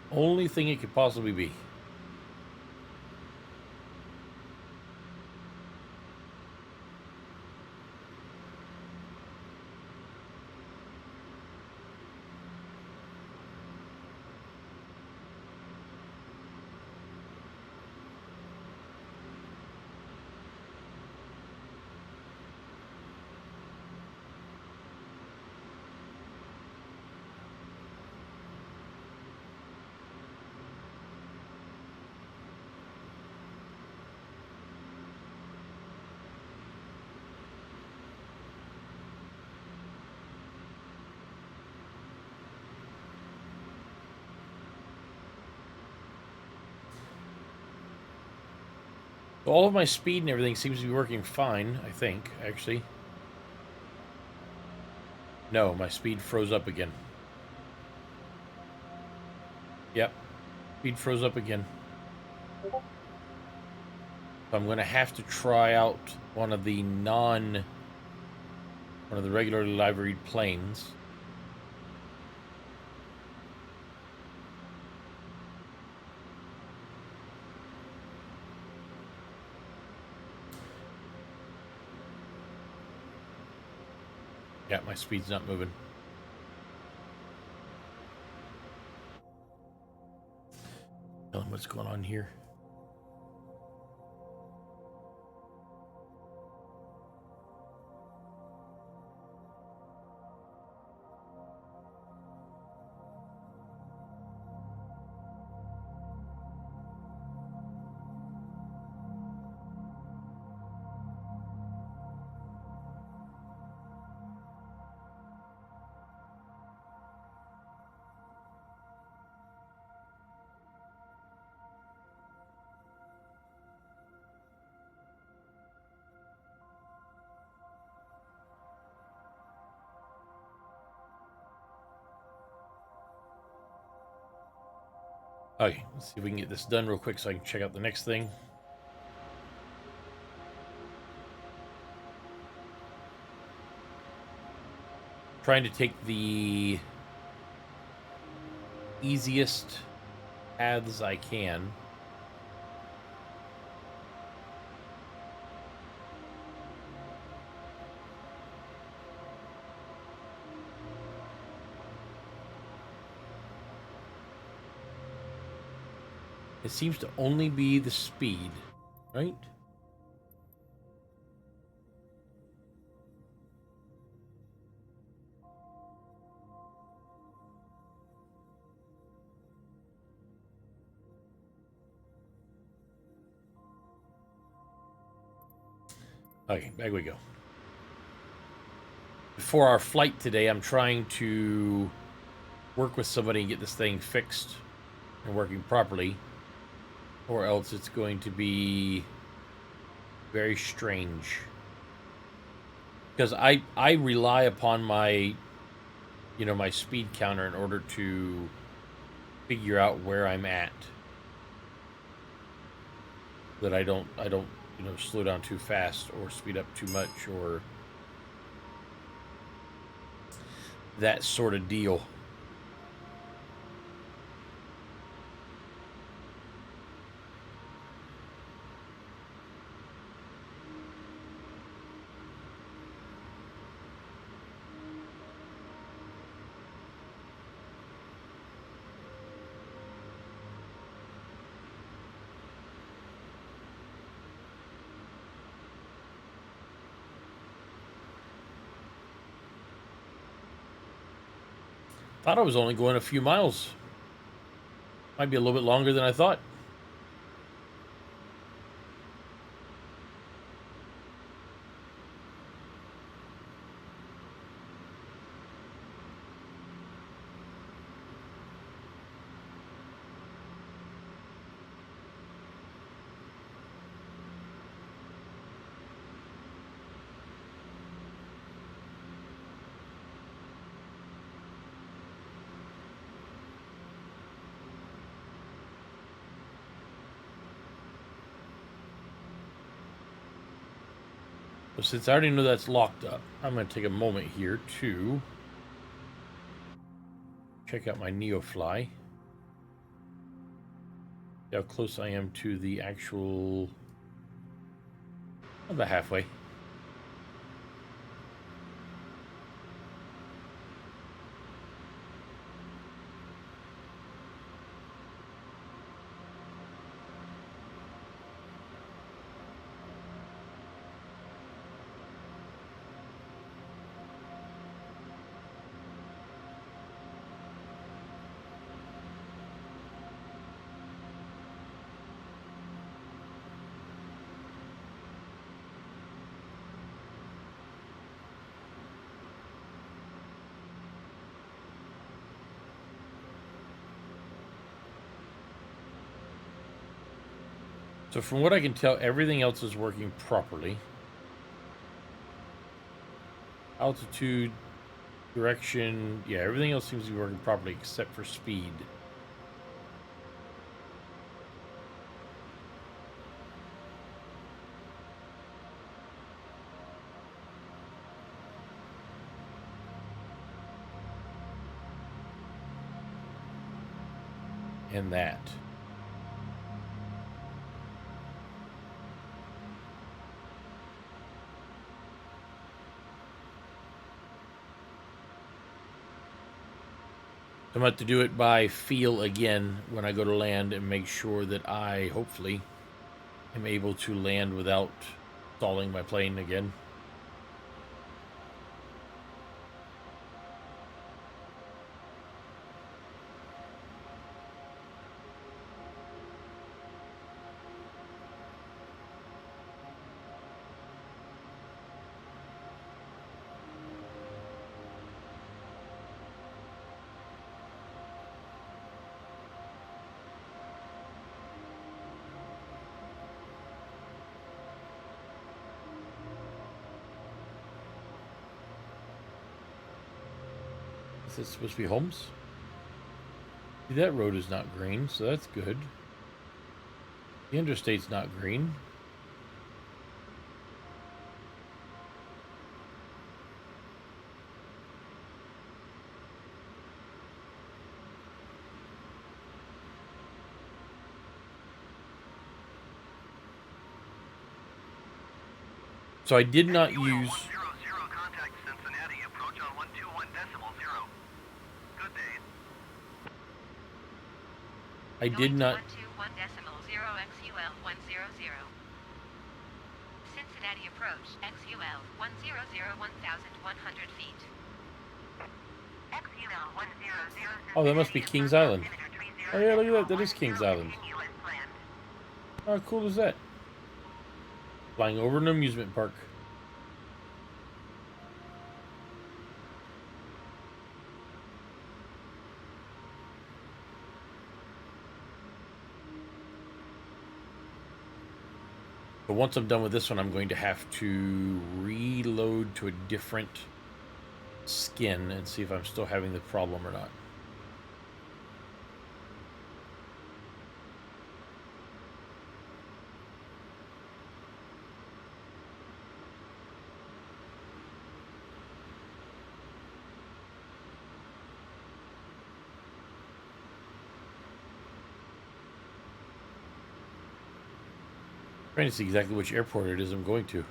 Only thing it could possibly be. All of my speed and everything seems to be working fine, I think, actually. No, my speed froze up again. Yep. Speed froze up again. So I'm going to have to try out one of the One of the regularly liveried planes. Yeah, my speed's not moving. Tell him what's going on here. Okay, let's see if we can get this done real quick so I can check out the next thing. Trying to take the easiest paths I can. It seems to only be the speed, right? Okay, back we go. Before our flight today, I'm trying to work with somebody and get this thing fixed and working properly, or else it's going to be very strange. Because I rely upon my, my speed counter in order to figure out where I'm at. That I don't slow down too fast or speed up too much or that sort of deal. Thought I was only going a few miles. Might be a little bit longer than I thought. So since I already know that's locked up, I'm going to take a moment here to check out my Neofly. See how close I am to the actual... about halfway. So from what I can tell, everything else is working properly. Altitude, direction, yeah, everything else seems to be working properly except for speed. and that. I'm going to have to do it by feel again when I go to land and make sure that I, hopefully, am able to land without stalling my plane again. Is this supposed to be Holmes? See, that road is not green, so that's good. The interstate's not green. So I did not use... Contact Cincinnati. Approach on 121.0. Good day. I did not... 121.0 XUL 100. Cincinnati approach XUL 100 1,100 feet. XUL 100. Oh, that must be Kings Island. Oh yeah, look at that. That is Kings Island. How cool is that? Flying over an amusement park. But once I'm done with this one, I'm going to have to reload to a different skin and see if I'm still having the problem or not. Trying to see exactly which airport it is I'm going to.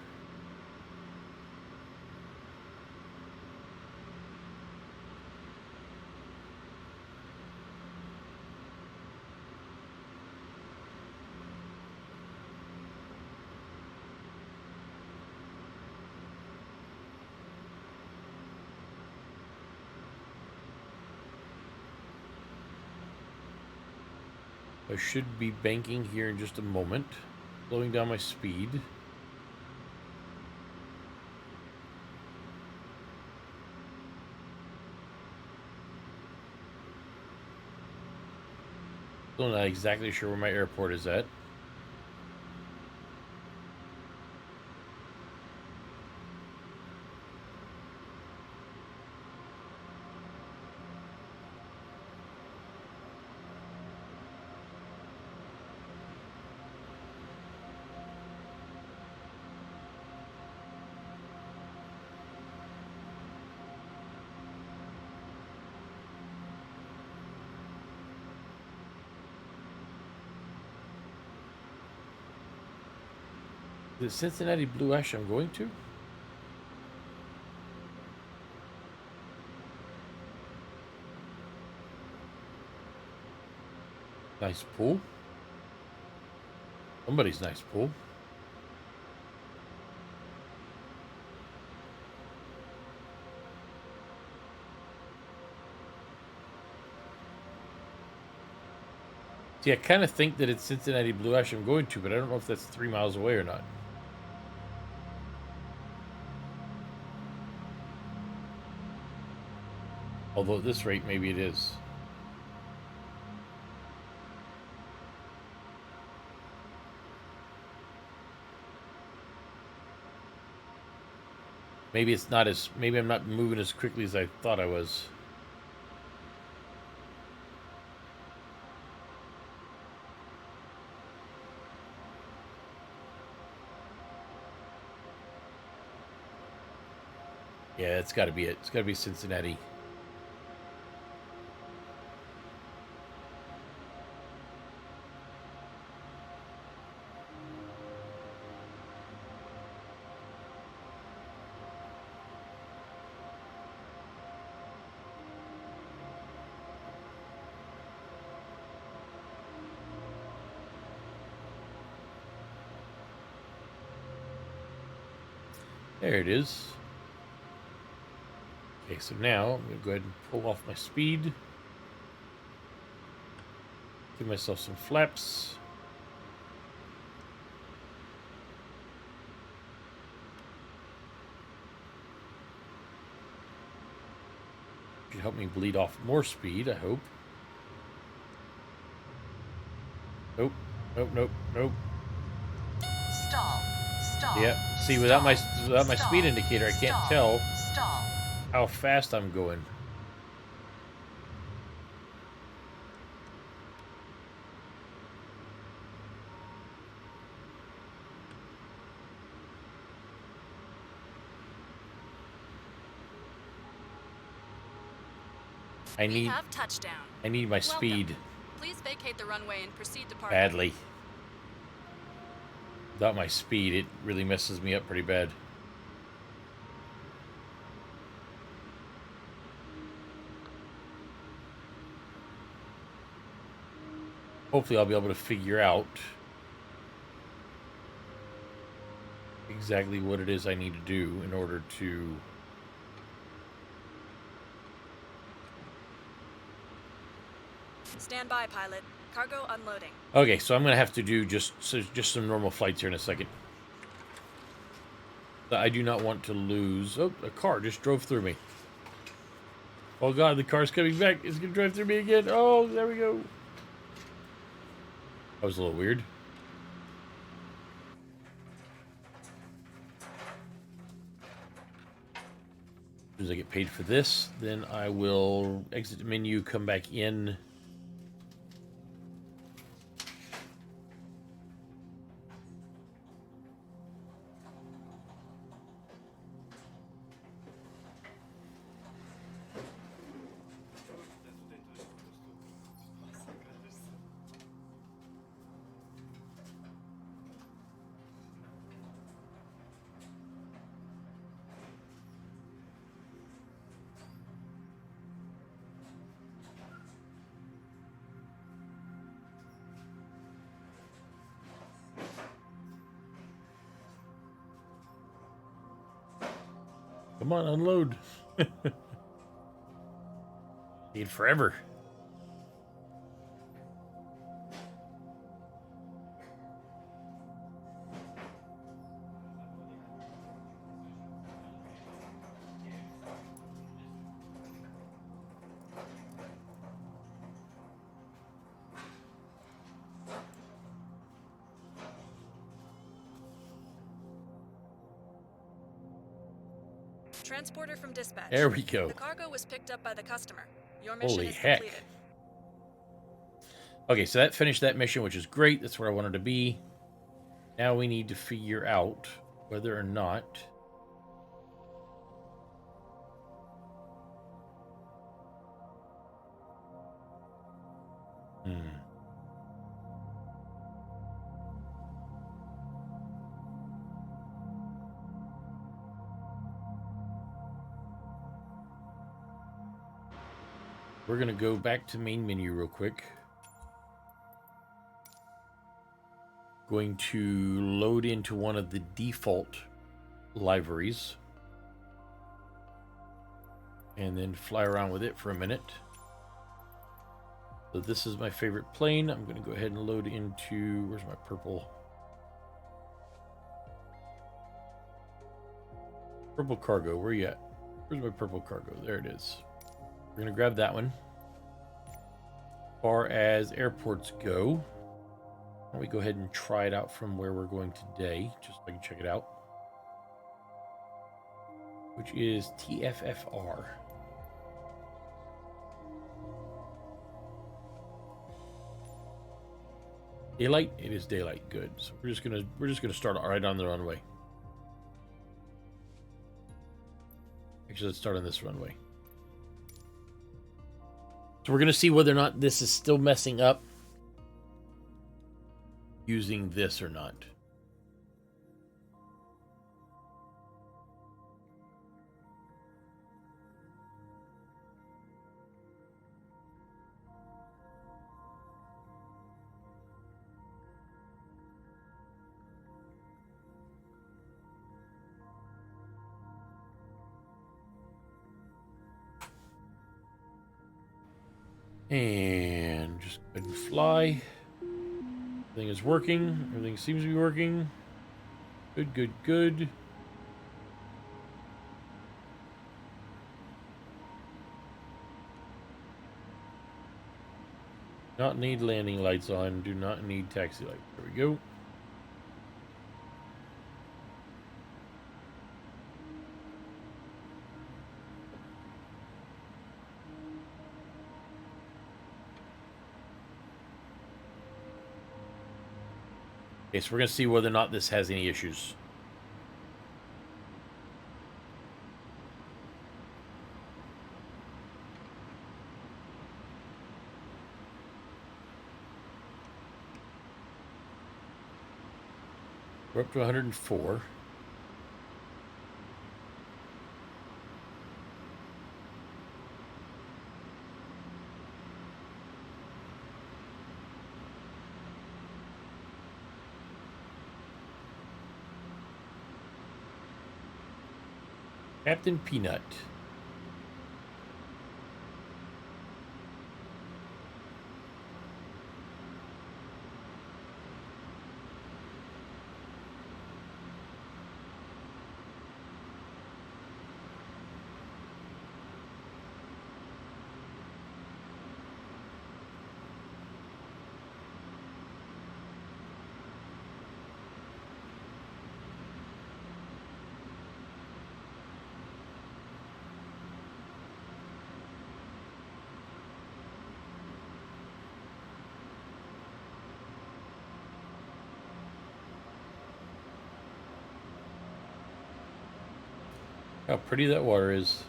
I should be banking here in just a moment. Slowing down my speed. Still not exactly sure where my airport is at. Is it Cincinnati Blue Ash I'm going to? Nice pool. Somebody's nice pool. See, I kind of think that it's Cincinnati Blue Ash I'm going to, but I don't know if that's 3 miles away or not. Although at this rate, maybe it is. Maybe it's not as... Maybe I'm not moving as quickly as I thought I was. Yeah, it's got to be it. It's got to be Cincinnati. There it is. Okay, so now I'm going to go ahead and pull off my speed. Give myself some flaps. Should help me bleed off more speed, I hope. Nope. Nope, nope, nope. Stall. Stall. Yep. See, without my Stall. speed indicator, I can't Stall. tell Stall. how fast I'm going. I We need have touchdown. my Welcome. speed Please vacate the runway and proceed to park. badly. Without my speed, it really messes me up pretty bad. Hopefully I'll be able to figure out exactly what it is I need to do in order to Stand by, pilot. Cargo unloading. Okay, so I'm gonna have to do just some normal flights here in a second. I do not want to lose. Oh, a car just drove through me. Oh god, the car's coming back. It's gonna drive through me again. Oh, there we go. That was a little weird. As soon as I get paid for this, then I will exit the menu, come back in. Come on, unload. Need forever. Transporter from dispatch. There we go. The cargo was picked up by the customer. Your mission Holy is heck. completed. Okay, so that finished that mission, which is great. That's where I wanted to be. Now we need to figure out whether or not... We're going to go back to main menu real quick. Going to load into one of the default liveries. And then fly around with it for a minute. So this is my favorite plane. I'm going to go ahead and load into... Where's my purple? Purple cargo. Where you at? Where's my purple cargo? There it is. We're going to grab that one. As far as airports go, why don't we go ahead and try it out from where we're going today, just so I can check it out. Which is TFFR. Daylight? It is daylight. Good. So we're just gonna start right on the runway. Actually, let's start on this runway. So we're going to see whether or not this is still messing up using this or not. And just go ahead and fly. Everything is working. Everything seems to be working. Good, good, good. Not need landing lights on. Do not need taxi lights. There we go. Okay, so we're going to see whether or not this has any issues. We're up to 104. Captain Peanut. How pretty that water is.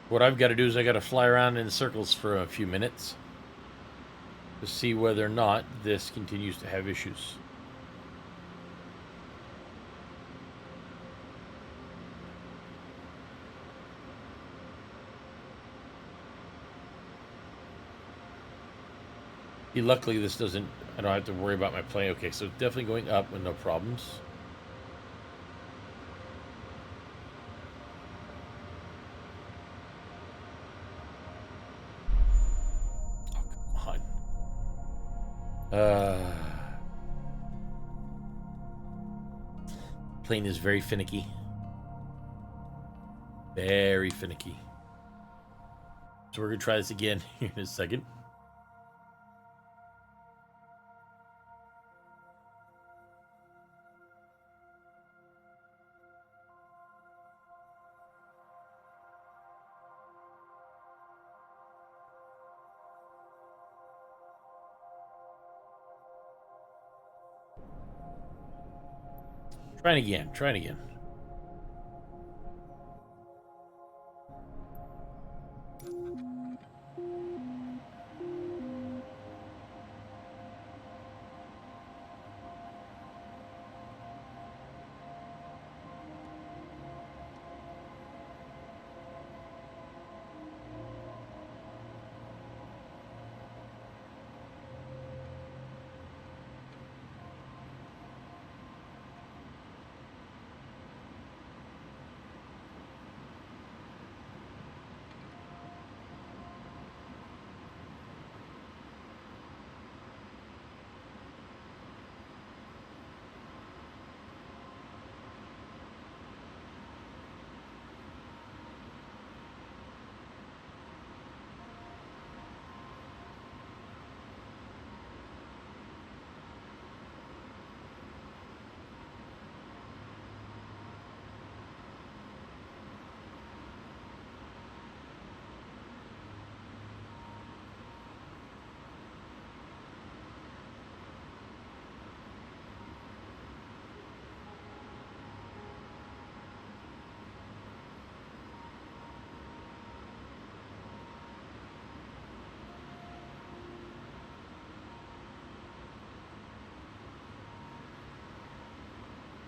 What I've got to do is I got to fly around in circles for a few minutes to see whether or not this continues to have issues. Luckily, this doesn't, I don't have to worry about my plane. Okay, so it's definitely going up with no problems. Oh, come on. Plane is very finicky. Very finicky. So we're going to try this again here in a second. Trying again.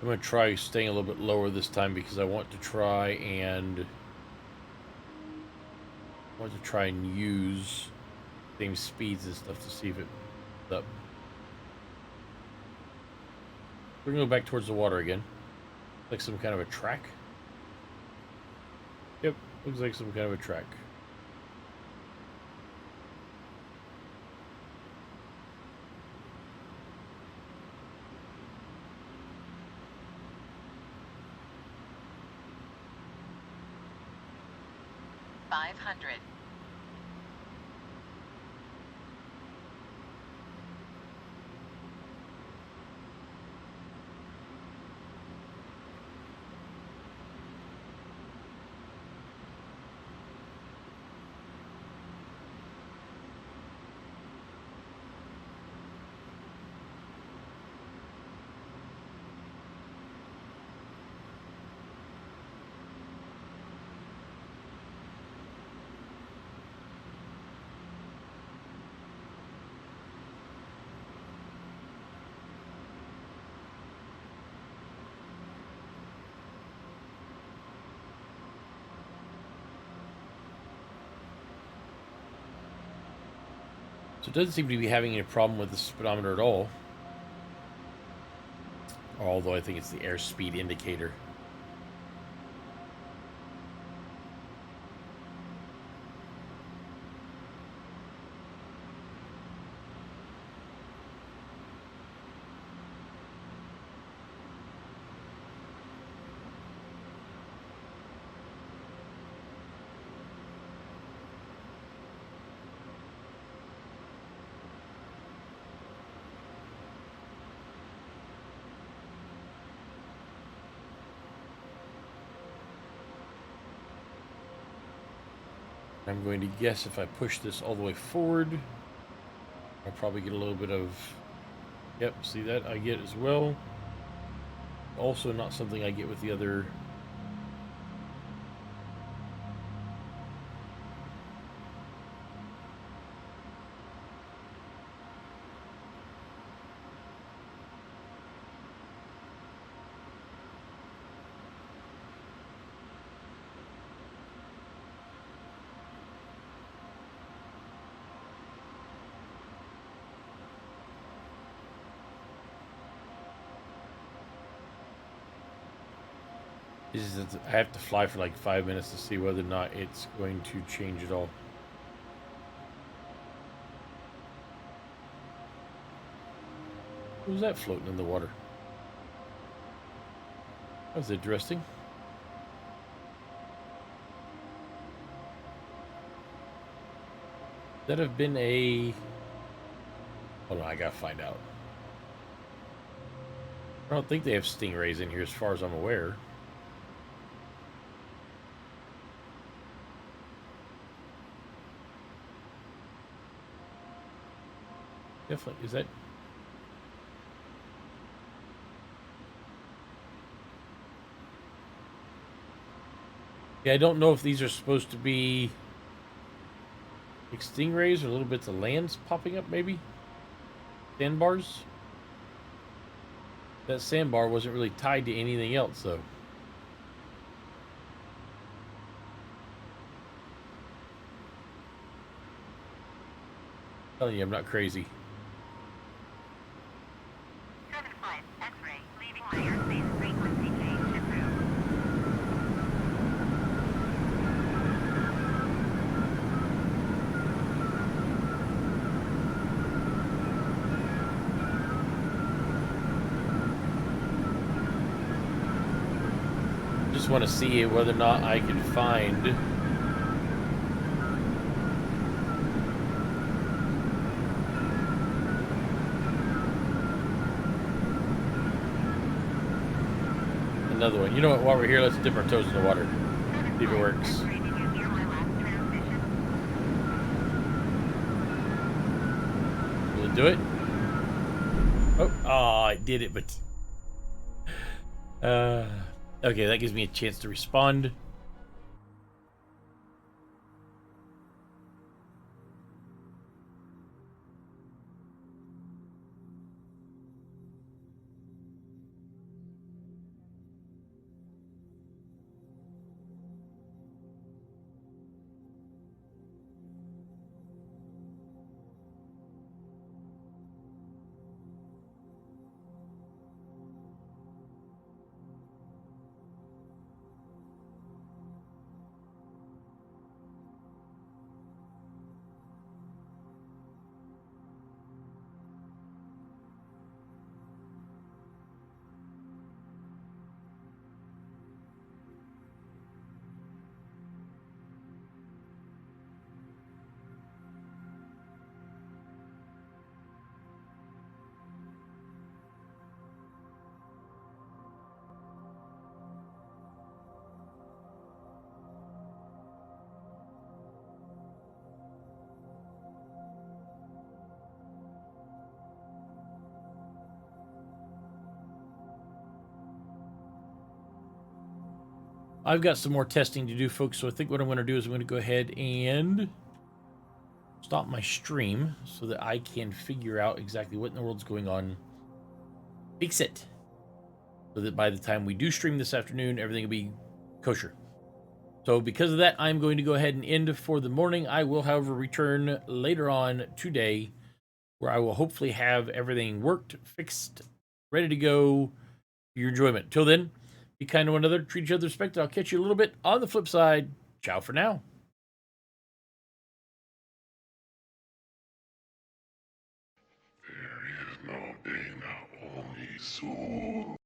I'm going to try staying a little bit lower this time because I want to try and use same speeds and stuff to see if it up. We're gonna go back towards the water again. Like some kind of a track. Yep, looks like some kind of a track. $500. So it doesn't seem to be having any problem with the speedometer at all. Although I think it's the airspeed indicator. I'm going to guess if I push this all the way forward, I'll probably get a little bit of... Yep, see that? I get as well. Also not something I get with the other... is that I have to fly for like 5 minutes to see whether or not it's going to change at all. What was that floating in the water? That was interesting. That have been a... Hold on, I gotta find out. I don't think they have stingrays in here as far as I'm aware. Definitely. Is that... Yeah, I don't know if these are supposed to be like stingrays or little bits of lands popping up, maybe? Sandbars? That sandbar wasn't really tied to anything else, though. I'm telling you, I'm not crazy. 75 X-ray, leaving my airspace, frequency change approved. Just want to see whether or not I can find... another one. You know what? While we're here, let's dip our toes in the water. See if it works. X-ray, did you hear my last transmission? Will it do it? Oh, it did it, but... okay, that gives me a chance to respond. I've got some more testing to do, folks, so I think what I'm going to do is I'm going to go ahead and stop my stream so that I can figure out exactly what in the world's going on. Fix it. So that by the time we do stream this afternoon, everything will be kosher. So because of that, I'm going to go ahead and end for the morning. I will, however, return later on today where I will hopefully have everything worked, fixed, ready to go for your enjoyment. Till then, be kind to one another, treat each other with respect. I'll catch you a little bit on the flip side. Ciao for now. There is no day, not only soul.